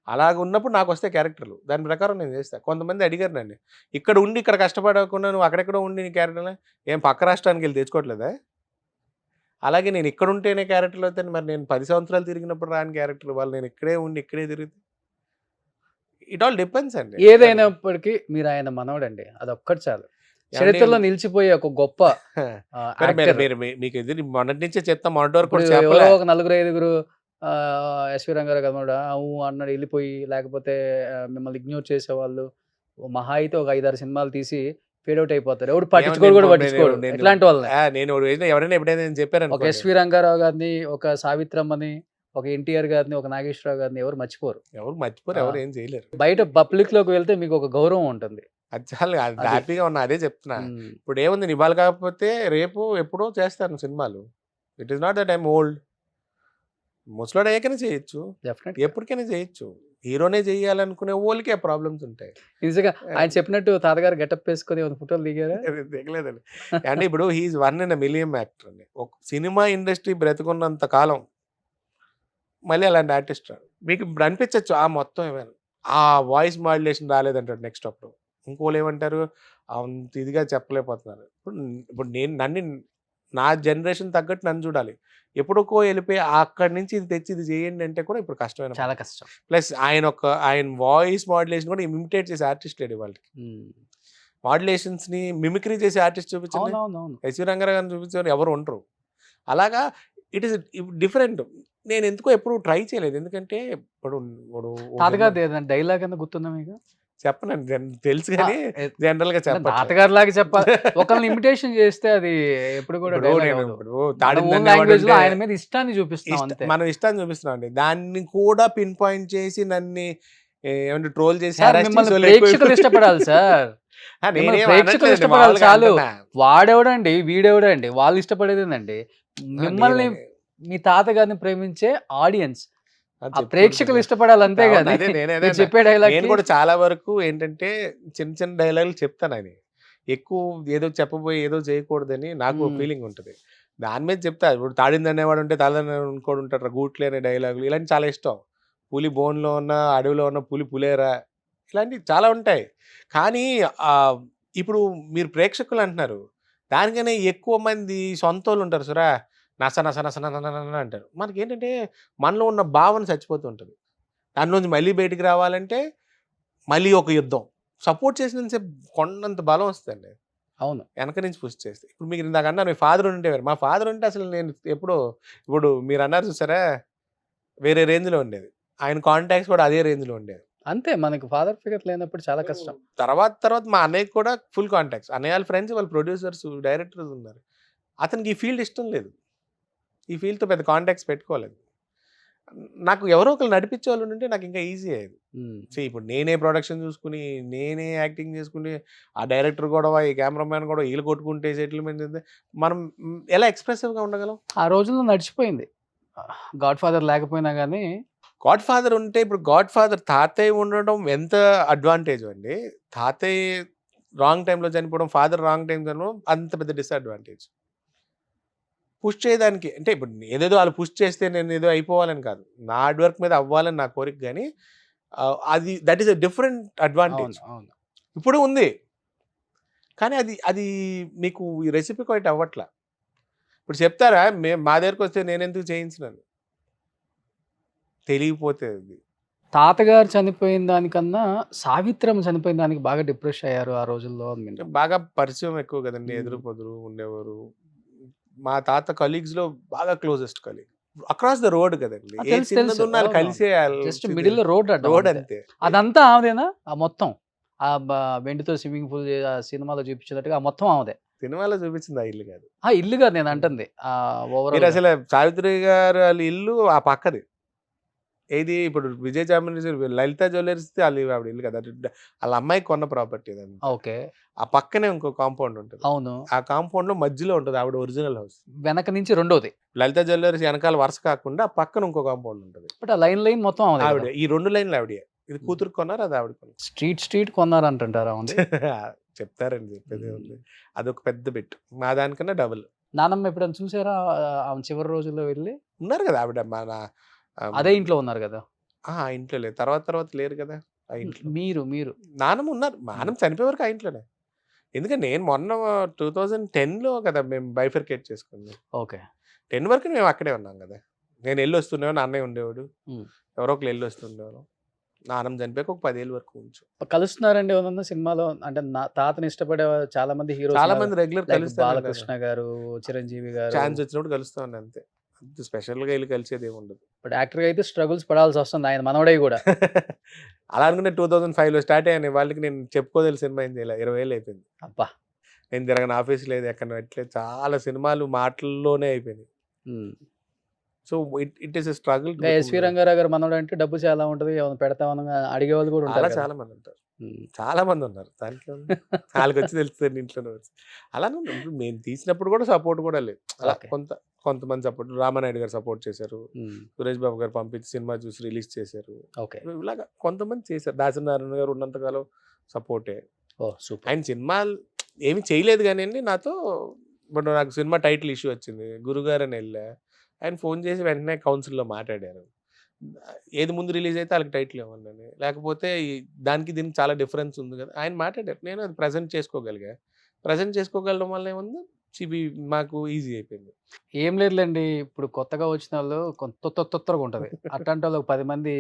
అలాగ ఉన్నప్పుడు నాకు వస్తే క్యారెక్టర్లు దాని ప్రకారం నేను చేస్తాను. కొంతమంది అడిగారు నన్ను, ఇక్కడ ఉండి ఇక్కడ కష్టపడకుండా నువ్వు అక్కడెక్కడో ఉండి నీ క్యారెక్టర్లో ఏం పక్క రాష్ట్రానికి వెళ్ళి తెచ్చుకోవట్లేదా? అలాగే నేను ఇక్కడ ఉంటేనే క్యారెక్టర్లు అవుతాను. మరి నేను 10 సంవత్సరాలు తిరిగినప్పుడు రాని క్యారెక్టర్ వాళ్ళు నేను ఇక్కడే ఉండి ఇక్కడే తిరిగి ఇట్ ఆల్ డిపెండ్స్ అండి. ఏదైనప్పటికీ మీరు ఆయన మనవడండి, అది ఒక్కటి చాలు. చరిత్రలో నిలిచిపోయే ఒక గొప్ప మీకు ఎదురు మొన్నటి నుంచే చెప్తాం. మొన్నటి వరకు ఒక 4-5 ఎస్వి రంగారావు గమనుడు అన్నాడు వెళ్ళిపోయి, లేకపోతే మిమ్మల్ని ఇగ్నోర్ చేసేవాళ్ళు మహా అయితే ఒక 5-6 సినిమాలు తీసి ఫేడౌట్ అయిపోతారు. ఎవరు పట్టించుకోడు కూడా పట్టించుకోడు ఇట్లాంటి వాళ్ళని. నేను ఎవరైనా ఎప్పుడైనా చెప్పాను ఒక ఎస్వి రంగారావు గారిని, ఒక సావిత్రమ్మని, ఒక ఎన్టీఆర్ గారిని, ఒక నాగేశ్వరరావు గారిని ఎవరు మర్చిపోరు. ఎవరు ఏం చేయలేరు. బయట పబ్లిక్ లోకి వెళ్తే మీకు ఒక గౌరవం ఉంటుంది. అది చాలా హ్యాపీగా ఉన్నా. అదే చెప్తున్నా. ఇప్పుడు ఏముంది ఇవాళ కాకపోతే రేపు ఎప్పుడో చేస్తాను సినిమాలు. It is not that I'm old. ముసలోడు అయ్యాకనే చేయొచ్చు, ఎప్పటికైనా చేయొచ్చు. హీరోనే చేయాలనుకునే వాళ్ళకే ప్రాబ్లమ్స్ ఉంటాయి. నిజంగా ఆయన చెప్పినట్టు తాతగారు గెటప్ వేసుకొని ఫోటోలు దిగారా? దిగలేదండి. అంటే ఇప్పుడు he's 1 in a million actor అండి. ఒక సినిమా ఇండస్ట్రీ బ్రతుకున్నంత కాలం మళ్ళీ అలాంటి ఆర్టిస్ట్ మీకు ఇప్పుడు అనిపించచ్చు మొత్తం ఏమైనా ఆ వాయిస్ మాడ్యులేషన్ రాలేదంటాడు నెక్స్ట్. అప్పుడు ఇంకోళ్ళు ఏమంటారు అంత ఇదిగా చెప్పలేకపోతున్నారు. ఇప్పుడు నన్ను నా జనరేషన్ తగ్గట్టు నన్ను చూడాలి. ఎప్పుడుకో వెళ్ళిపోయి అక్కడి నుంచి ఇది తెచ్చి ఇది చేయండి అంటే కూడా ఇప్పుడు కష్టమైన, చాలా కష్టం. ప్లస్ ఆయన వాయిస్ మాడ్యులేషన్ కూడా ఇమిటేట్ చేసే ఆర్టిస్ట్ లేడు వాళ్ళకి. మాడ్యులేషన్స్ని మిమిక్రీ చేసే ఆర్టిస్ట్ చూపించండి, ఎస్వి రంగారావు గారిని చూపించే ఎవరు ఉండరు. అలాగా ఇట్ ఈస్ డిఫరెంట్. నేను ఎందుకో ఎప్పుడు ట్రై చేయలేదు. ఎందుకంటే ఇప్పుడు డైలాగ్ అన్న గుర్తుందా మీకు? చెప్పనండి, తెలుసు కానీ జనరల్ గా చెప్పాలి. తాతగారు లాగా చెప్పాలి. ఒకరిని ఇమిటేషన్ చేస్తే అది ఎప్పుడు కూడా ఆయన మీద ఇష్టాన్ని చూపిస్తాం. మనం ఇష్టాన్ని చూపిస్తున్నాం అండి. దాన్ని కూడా పిన్ పాయింట్ చేసి నన్ను ఏమంటే ట్రోల్ చేసి ప్రేక్షకులు ఇష్టపడాలి సార్. ప్రేక్షకులు ఇష్టపడాలి చాలు. వాడెవడండి వీడెవడండి వాళ్ళు ఇష్టపడేది ఏంటండి? మిమ్మల్ని మీ తాతగారిని ప్రేమించే ఆడియన్స్ ప్రేక్షకులు ఇష్టపడాలి అంతే కదా. చెప్పే డైలాగ్ నేను కూడా చాలా వరకు ఏంటంటే చిన్న చిన్న డైలాగులు చెప్తాను. అని ఎక్కువ ఏదో చెప్పబోయి ఏదో చేయకూడదని నాకు ఫీలింగ్ ఉంటుంది. దాని మీద చెప్తా. ఇప్పుడు తాడింది అనేవాడు ఉంటే తాళని కూడా ఉంటాడు, గూట్లే అనే డైలాగులు ఇలాంటి చాలా ఇష్టం. పులి బోన్లో ఉన్న అడవిలో ఉన్న పులేరా ఇలాంటివి చాలా ఉంటాయి. కానీ ఇప్పుడు మీరు ప్రేక్షకులు అంటున్నారు, దానికనే ఎక్కువ మంది సొంత వాళ్ళు ఉంటారు సురా నస నస నస నస అంటారు. మనకి ఏంటంటే మనలో ఉన్న భావన చచ్చిపోతూ ఉంటుంది. దానిలోంచి మళ్ళీ బయటికి రావాలంటే మళ్ళీ ఒక యుద్ధం. సపోర్ట్ చేసినంతసేపు కొండంత బలం వస్తుందండి. అవును, వెనక నుంచి పుష్ చేస్తే. ఇప్పుడు మీకు ఇందాక అన్నారు మీ ఫాదర్ ఉండేవారు. మా ఫాదర్ ఉంటే అసలు నేను ఎప్పుడో ఇప్పుడు మీరు అన్నారు చూసారా వేరే రేంజ్లో ఉండేది. ఆయన కాంటాక్ట్స్ కూడా అదే రేంజ్లో ఉండేది. అంతే మనకు ఫాదర్ ఫిగర్ లేనప్పుడు చాలా కష్టం. తర్వాత మా అన్నయ్యకి కూడా ఫుల్ కాంటాక్ట్స్. అన్నయ్య వాళ్ళ ఫ్రెండ్స్, వాళ్ళ ప్రొడ్యూసర్స్, డైరెక్టర్స్ ఉన్నారు. అతనికి ఈ ఫీల్డ్ ఇష్టం లేదు. ఈ ఫీల్డ్‌తో పెద్ద కాంటాక్ట్స్ పెట్టుకోలేదు. నాకు ఎవరో ఒకళ్ళు నడిపించేవాళ్ళు ఉంటే నాకు ఇంకా ఈజీ అయ్యేది. ఇప్పుడు నేనే ప్రొడక్షన్ చూసుకుని, నేనే యాక్టింగ్ చేసుకుని, ఆ డైరెక్టర్ గొడవ, ఈ కెమెరామ్యాన్ గొడవ, ఈళ్ళు కొట్టుకుంటే సెటిల్మెంట్ మనం ఎలా ఎక్స్‌ప్రెసివ్‌గా ఉండగలం? ఆ రోజుల్లో నడిచిపోయింది. 'గాడ్ ఫాదర్' లేకపోయినా గానీ 'గాడ్ ఫాదర్' ఉంటే ఇప్పుడు 'గాడ్ ఫాదర్' తాతయ్య ఉండడం ఎంత అడ్వాంటేజ్ అండి. తాతయ్య రాంగ్ టైమ్‌లో చనిపోవడం, ఫాదర్ రాంగ్ టైమ్ చనిపోవడం అంత పెద్ద డిసడ్వాంటేజ్. పుష్ చేయడానికి అంటే ఇప్పుడు ఏదేదో ఆళ్ళు పుష్ చేస్తే నేను ఏదో అయిపోవాలని కాదు. నా హార్డ్ వర్క్ మీద అవ్వాలని నా కోరిక గానీ అది that is a different advantage. అవును. ఇప్పుడు ఉంది. కానీ అది అది మీకు రెసిప్రొకేట్ అవ్వట్ల. ఇప్పుడు చెప్తారా మా దగ్గరకొస్తే నేనెందుకు చేయించనని. తెలియకపోతే అది. తాతగారు చనిపోయిన దానికన్నా సావిత్రమ్మ చనిపోయిన దానికి బాగా డిప్రెస్ అయ్యారు ఆ రోజుల్లో అని విన్నాం. బాగా పరిచయం ఎక్కువ కదండీ. ఎదురు పొదురు ఉండేవారు. మా తాత కలీగ్స్‌లో బాగా closest colleague. Across the road కదండీ. ఏ తెలుసు. చిన్నదున్నా అవునవును. కలిసే జస్ట్ మిడిల్‌లో రోడ్ అడ్డం రోడ్ అంతే. అంతే. అదంతా ఆమెదేనా? ఆ మొత్తం. ఆ వెండితో స్విమ్మింగ్ పూల్ ఆ సినిమాలో చూపించినట్టుగా ఆ మొత్తం ఆమెదే. సినిమాలో చూపించింది ఆ ఇల్లు కాదు. ఆ ఇల్లు కాదు నేను అంటుంది. ఓవరాల్ మీరసలు సావిత్రి గారు ఆళ్ళ ఇల్లు ఆ పక్కది. ఏది ఇప్పుడు విజయ చామరాజ లలిత జ్యువెలర్స్ ఆవిడ ఇల్లు కదా. ఆళ్ళ అమ్మాయికి కొన్న ప్రాపర్టీ అదంతా. ఓకే. ఆ పక్కనే ఇంకో కాంపౌండ్ ఉంటది. అవును. ఆ కాంపౌండ్‌లో మధ్యలో ఉంటది ఆవిడ ఒరిజినల్ హౌస్. వెనక నుంచి రెండోది. లలిత జ్యువెలర్స్ వెనకాల వరుస కాకుండా ఆ పక్కన ఇంకో కాంపౌండ్ ఉంటది. బట్ ఆ లైన్ మొత్తం ఆమెదే ఆవిడ కదా. ఈ 2 లైన్‌లు ఆవిడయే. ఇది కూతురికి కొన్నారు, అది ఆవిడ కొన్నారు. స్ట్రీట్ కొన్నారంటుంటారా ఉంది. చెప్తారండి చెప్పేది ఉంది. అదొక పెద్ద బిట్. మా దానికన్నా డబుల్. నానమ్మ ఎప్పుడైనా చూసారా ఆమె చివరి రోజుల్లో వెళ్ళి? ఉన్నారు కదా ఆవిడ మన అదే ఇంట్లో ఉన్నారు కదా. ఆ ఇంట్లో లేదు. తర్వాత లేరు కదా ఆ ఇంట్లో. మీరు నానమ్మ ఉన్నారు. నానమ్మ చనిపోయే వరకు ఆ ఇంట్లోనే. ఎందుకంటే నేను మొన్న 2010లో కదా మేము బైఫర్కేట్ చేసుకుంది. ఓకే. 10 వరకు మేము అక్కడే ఉన్నాం కదా. నేను వెళ్ళొస్తుండేవాడిని, అన్నయ్య ఉండేవాడు. హ్మ్. ఎవరో ఒకరు వెళ్ళొస్తుండేవారు. నానమ్మ చనిపోయాక ఒక 10 ఏళ్ళ వరకు ఉంచు. కలుస్తున్నారండి ఏమన్నా సినిమాలో? అంటే నా తాతని ఇష్టపడే చాలా మంది హీరోస్ చాలా మంది రెగ్యులర్ కలుస్తారు. బాలకృష్ణ గారు, చిరంజీవి గారు. ఛాన్స్ వచ్చినప్పుడు కలుస్తా ఉన్నా అంతే. అంత స్పెషల్‌గా వెళ్ళి కలిసేది ఏమి ఉండదు. బట్ యాక్టర్‌గా అయితే స్ట్రగుల్స్ పడాల్సి వస్తుంది. ఆయన మనవడై కూడా. అలా అనుకునే 2005లో స్టార్ట్ అయ్యాను. వాళ్ళకి నేను చెప్పుకోదల సినిమా ఏం చేయలే. 20 ఏళ్ళు అయిపోయింది. అబ్బా! నేను తిరగని ఆఫీస్ లేదు, ఎక్కడ పెట్టలేదు. చాలా సినిమాలు మాటల్లోనే అయిపోయినాయి. So it is a struggle. ఇంకా ఎస్వి రంగారావు గారు మనవడు అంటే డబ్బు చాలా ఉంటుంది. ఏమైనా పెడతామని అడిగేవాళ్ళు కూడా ఉంటారు. చాలా మంది ఉంటారు. చాలా మంది ఉన్నారు దాంట్లో. వాళ్ళకి వచ్చి తెలుస్తుంది ఇంట్లోనే వచ్చి. అలానే ఇప్పుడు మేము తీసినప్పుడు కూడా సపోర్ట్ కూడా లేదు. అలా కొంతమంది సపోర్ట్. రామానాయుడు గారు సపోర్ట్ చేశారు. సురేష్ బాబు గారు పంపించి సినిమా చూసి రిలీజ్ చేశారు. ఓకే. ఇలాగా కొంతమంది చేశారు. దాసనారాయణ గారు ఉన్నంతకాలం సపోర్టే. ఆయన సినిమాలు ఏమి చేయలేదు కానీ అండి నాతో. ఇప్పుడు నాకు సినిమా టైటిల్ ఇష్యూ వచ్చింది. గురుగారు అని వెళ్ళా. ఆయన ఫోన్ చేసి వెంటనే కౌన్సిల్లో మాట్లాడారు. ఏది ముందు రిలీజ్ అయితే వాళ్ళకి టైటిల్ ఇవ్వండి, లేకపోతే దానికి దీనికి చాలా డిఫరెన్స్ ఉంది కదా. ఆయన మాట్లాడారు. నేను అది ప్రజెంట్ చేసుకోగలిగా. ప్రజెంట్ చేసుకోగలడం వల్ల ఏముంది మాకు ఈజీ అయిపోయింది. ఏం లేదులేండి. ఇప్పుడు కొత్తగా వచ్చిన వాళ్ళు తొత్తరగా ఉంటుంది. అట్లాంటి వాళ్ళు 10 మంది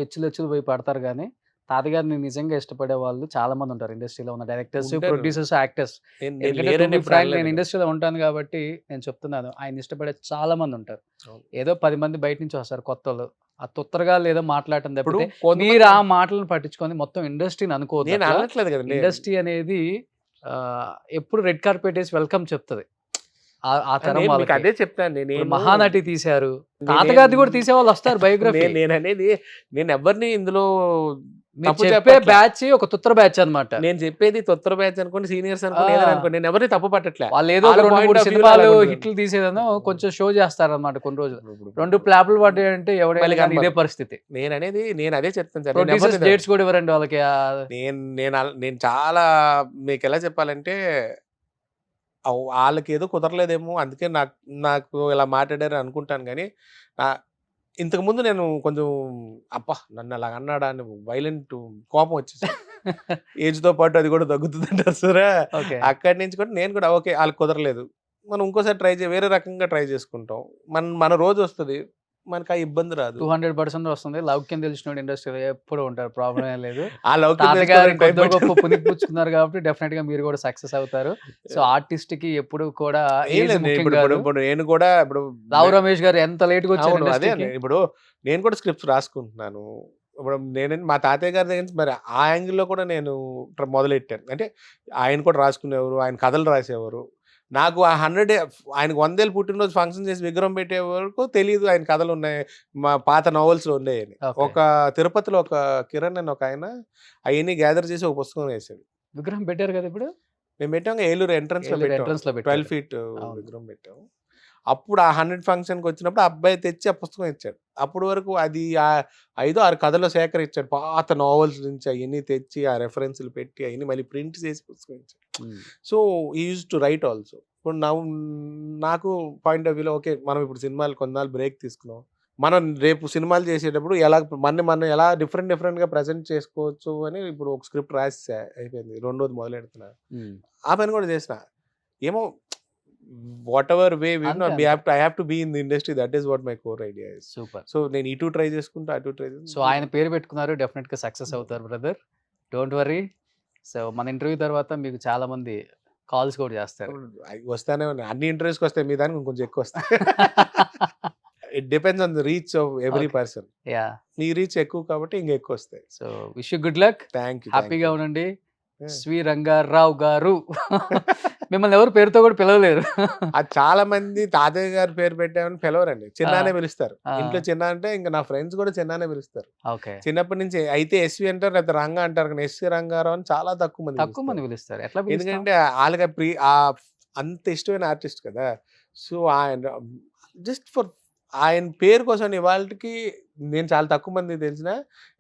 ఎచ్చులు పోయి పడతారు కానీ తాతగారిని నిజంగా ఇష్టపడే వాళ్ళు చాలా మంది ఉంటారు. ఇండస్ట్రీలో ఉన్న డైరెక్టర్స్, ప్రొడ్యూసర్స్, యాక్టర్స్. నేను ఇండస్ట్రీలో ఉంటాను కాబట్టి నేను చెప్తున్నాను. ఆయన ఇష్టపడే చాలా మంది ఉంటారు. ఏదో 10 మంది బయట నుంచి వస్తారు కొత్తోళ్ళు. ఆ తొత్తరగా లేదో మాట్లాడటం తప్పితే మీరు ఆ మాటలను పట్టించుకొని మొత్తం ఇండస్ట్రీని అనుకోవద్దు. ఇండస్ట్రీ అనేది ఎప్పుడు రెడ్ కార్పెట్ వేసి వెల్కమ్ చెప్తుంది. ఆ తరం వాళ్ళకి అదే చెప్తాను. మహానటి తీశారు, తాతగారిది కూడా తీసే వాళ్ళు వస్తారు బయోగ్రఫీ. నేను ఎవరిని ఇందులో చెప్పే బ్యాచ్ ఒక తుత్తర బ్యాచ్ అన్నమాట. నేను చెప్పేది తొత్తర బ్యాచ్ అనుకోండి, సీనియర్స్ అనుకోండి, నేను ఎవరిని తప్పు పట్టట్లే. వాళ్ళు ఏదో 2-3 సినిమాలు హిట్లు తీసేదనో కొంచెం షో చేస్తారన్నమాట. కొన్ని రోజులు 2 ప్లాప్లు పడ్డాయంటే ఎవరైనా ఇదే పరిస్థితి. నేను అదే చెప్తాను సార్. ప్రొడ్యూసర్స్ డేట్స్ కూడా ఇవ్వరండి వాళ్ళకి. నేను చాలా మీకు ఎలా చెప్పాలంటే వాళ్ళకి ఏదో కుదరలేదేమో అందుకే నాకు ఇలా మాట్లాడారు అనుకుంటాను. కానీ ఇంతకుముందు నేను కొంచెం నన్ను అలా అన్నాడా అని వైలెంట్ కోపం వచ్చేసి ఏజ్తో పాటు అది కూడా తగ్గుతుంది అంటారు సరే. అక్కడి నుంచి కూడా నేను కూడా ఓకే వాళ్ళకి కుదరలేదు, మనం ఇంకోసారి వేరే రకంగా ట్రై చేసుకుంటాం. మన రోజు వస్తుంది, మనకు ఆ ఇబ్బంది రాదు. 200% వస్తుంది. లౌక్యం తెలిసిన ఇండస్ట్రీలో ఎప్పుడు ఉంటారు, ప్రాబ్లం ఏం లేదు. పుచ్చుకున్నారు కాబట్టి డెఫినెట్ గా మీరు కూడా సక్సెస్ అవుతారు. సో ఆర్టిస్ట్ కి ఎప్పుడు కూడా నేను కూడా ఇప్పుడు రావు రమేష్ గారు ఎంత లేట్ గా వచ్చారు. అదే ఇప్పుడు నేను కూడా స్క్రిప్ట్స్ రాసుకుంటున్నాను. ఇప్పుడు నేనంటే మా తాతయ్య గారి దగ్గర నుంచి మరి ఆ యాంగిల్‌లో కూడా నేను మొదలెట్టాను. అంటే ఆయన కూడా రాసుకునేవారు. ఆయన కథలు రాసేవారు. నాకు ఆ 100 ఆయనకు 100 ఏళ్ళు పుట్టినరోజు ఫంక్షన్ చేసి విగ్రహం పెట్టే వరకు తెలీదు ఆయన కథలున్నాయి. మా పాత నవల్స్‌లో ఉండేయని. ఓకే. ఒక తిరుపతిలో ఒక కిరణ్ అని ఒకాయన అయన్నీ గ్యాదర్ చేసి ఒక పుస్తకం వేసాడు. విగ్రహం పెట్టారు కదా ఇప్పుడు? మేము పెట్టాం ఏలూరు ఎంట్రన్స్‌లో ఏలూరు పెట్టాం. ఎంట్రన్స్‌లో 12 పెట్టారు. ఫీట్ అవును. విగ్రహం పెట్టాం. అప్పుడు ఆ 100 ఫంక్షన్‌కి వచ్చినప్పుడు ఆ అబ్బాయి తెచ్చి ఆ పుస్తకం ఇచ్చాడు. అప్పటి వరకు అది 5, 6 కథలు సేకరించాడు. పాత నావెల్స్ నుంచి అయన్నీ తెచ్చి ఆ రెఫరెన్స్‌లు పెట్టి అయన్నీ మళ్ళీ ప్రింట్ చేసి పుస్తకం ఇచ్చాడు. హ్మ్. So, he used to right also. ఇప్పుడు నాకు పాయింట్ ఆఫ్ వ్యూలో ఓకే. మనం ఇప్పుడు సినిమాలు కొన్నాళ్ళు బ్రేక్ తీసుకున్నాం. మనం రేపు సినిమాలు చేసేటప్పుడు మనం ఎలా డిఫరెంట్‌గా ప్రెజెంట్ చేసుకోవచ్చు అని ఇప్పుడు ఒక స్క్రిప్ట్ రాసేసా అయిపోయింది. రెండోది మొదలెడుతున్నా. హ్మ్. ఆ పని కూడా చేసిన. ఏమో వాటెవర్ వే అంతే, I have to be in the industry. That is what my core idea is. Super. So, నేను ఇటు ట్రై చేసుకుంటా, అటు ట్రై సో ఆయన పేరు పెట్టుకున్నారు. డెఫినెట్‌గా సక్సెస్ అవుతారు బ్రదర్. Don't worry. సో మన ఇంటర్వ్యూ తర్వాత మీకు చాలా మంది కాల్స్ కూడా చేస్తారు. వస్తానే ఉన్నాయి. అన్ని ఇంటర్వ్యూస్‌కి వస్తాయి. మీ దానికి ఇంకొంచెం ఎక్కువ వస్తాయి. It depends on the reach of every okay. Person. Yeah! Me reach ఎక్కువ కాబట్టి ఇంక ఎక్కువ వస్తాయి. So wish you good luck. Thank you. హ్యాపీగా ఉండండి. Yeah. శ్రీ రంగారావు గారు. మిమ్మల్ని ఎవరు పేరుతో కూడా పిలవలేరు. అది చాలా మంది తాతయ్య గారి పేరు పెట్టామని పిలవరండి. చిన్నానే పిలుస్తారు. ఆ. ఇంట్లో చిన్న అంటే ఇంక నా ఫ్రెండ్స్ కూడా చిన్నానే పిలుస్తారు. ఓకే. చిన్నప్పటి నుంచి అయితే ఎస్వి అంటారు లేకపోతే రంగా అంటారు కానీ ఎస్వి రంగారావు అని చాలా తక్కువ మంది తక్కువ మంది పిలుస్తారు. పిలుస్తారు. ఎట్లా పిలుస్తాం? ఎందుకంటే వాళ్ళకి అంత ఇష్టమైన ఆర్టిస్ట్ కదా. సో ఆయన జస్ట్ ఫర్ ఆయన పేరు కోసం ఇవాళకి నేను చాలా తక్కువ మంది తెలిసిన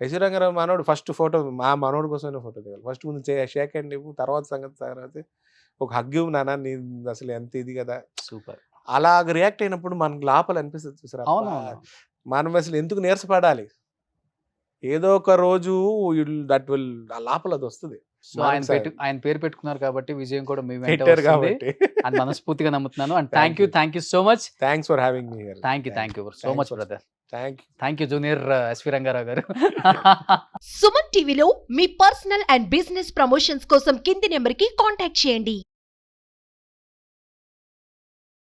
ఎస్వి రంగారావు మనోడు ఫస్ట్ ఫోటో మా మనోడు కోసమే ఫోటో దిగాలి. ఫస్ట్ ముందు షేక్ హ్యాండ్ ఇవ్వు, తర్వాత సంగతి తర్వాత ఒక హగ్ ఇవ్వు నాన్న, నీ అసలు ఎంత ఇది కదా. సూపర్. అలాగ రియాక్ట్ అయినప్పుడు మనకు లోపల అనిపిస్తుంది చూసారా, అవునవును. మనం అసలు ఎందుకు నీరసపడాలి, ఏదో ఒక రోజు దట్ విల్ ఆ లోపల అది వస్తుంది. సో ఆయన పేరు పెట్టుకున్నారు కాబట్టి విజయం కూడా మీ వెంట పెట్టారు వస్తుంది కాబట్టి అని మనస్ఫూర్తిగా నమ్ముతున్నాను. And Thank thank you so much. Thanks for having me here. Thank you so much brother. Thank you. Junior SV Ranga Rao garu. Suman టీవీలో మీ పర్సనల్ అండ్ బిజినెస్ ప్రమోషన్స్ కోసం కింది నెంబర్కి కాంటాక్ట్ చేయండి.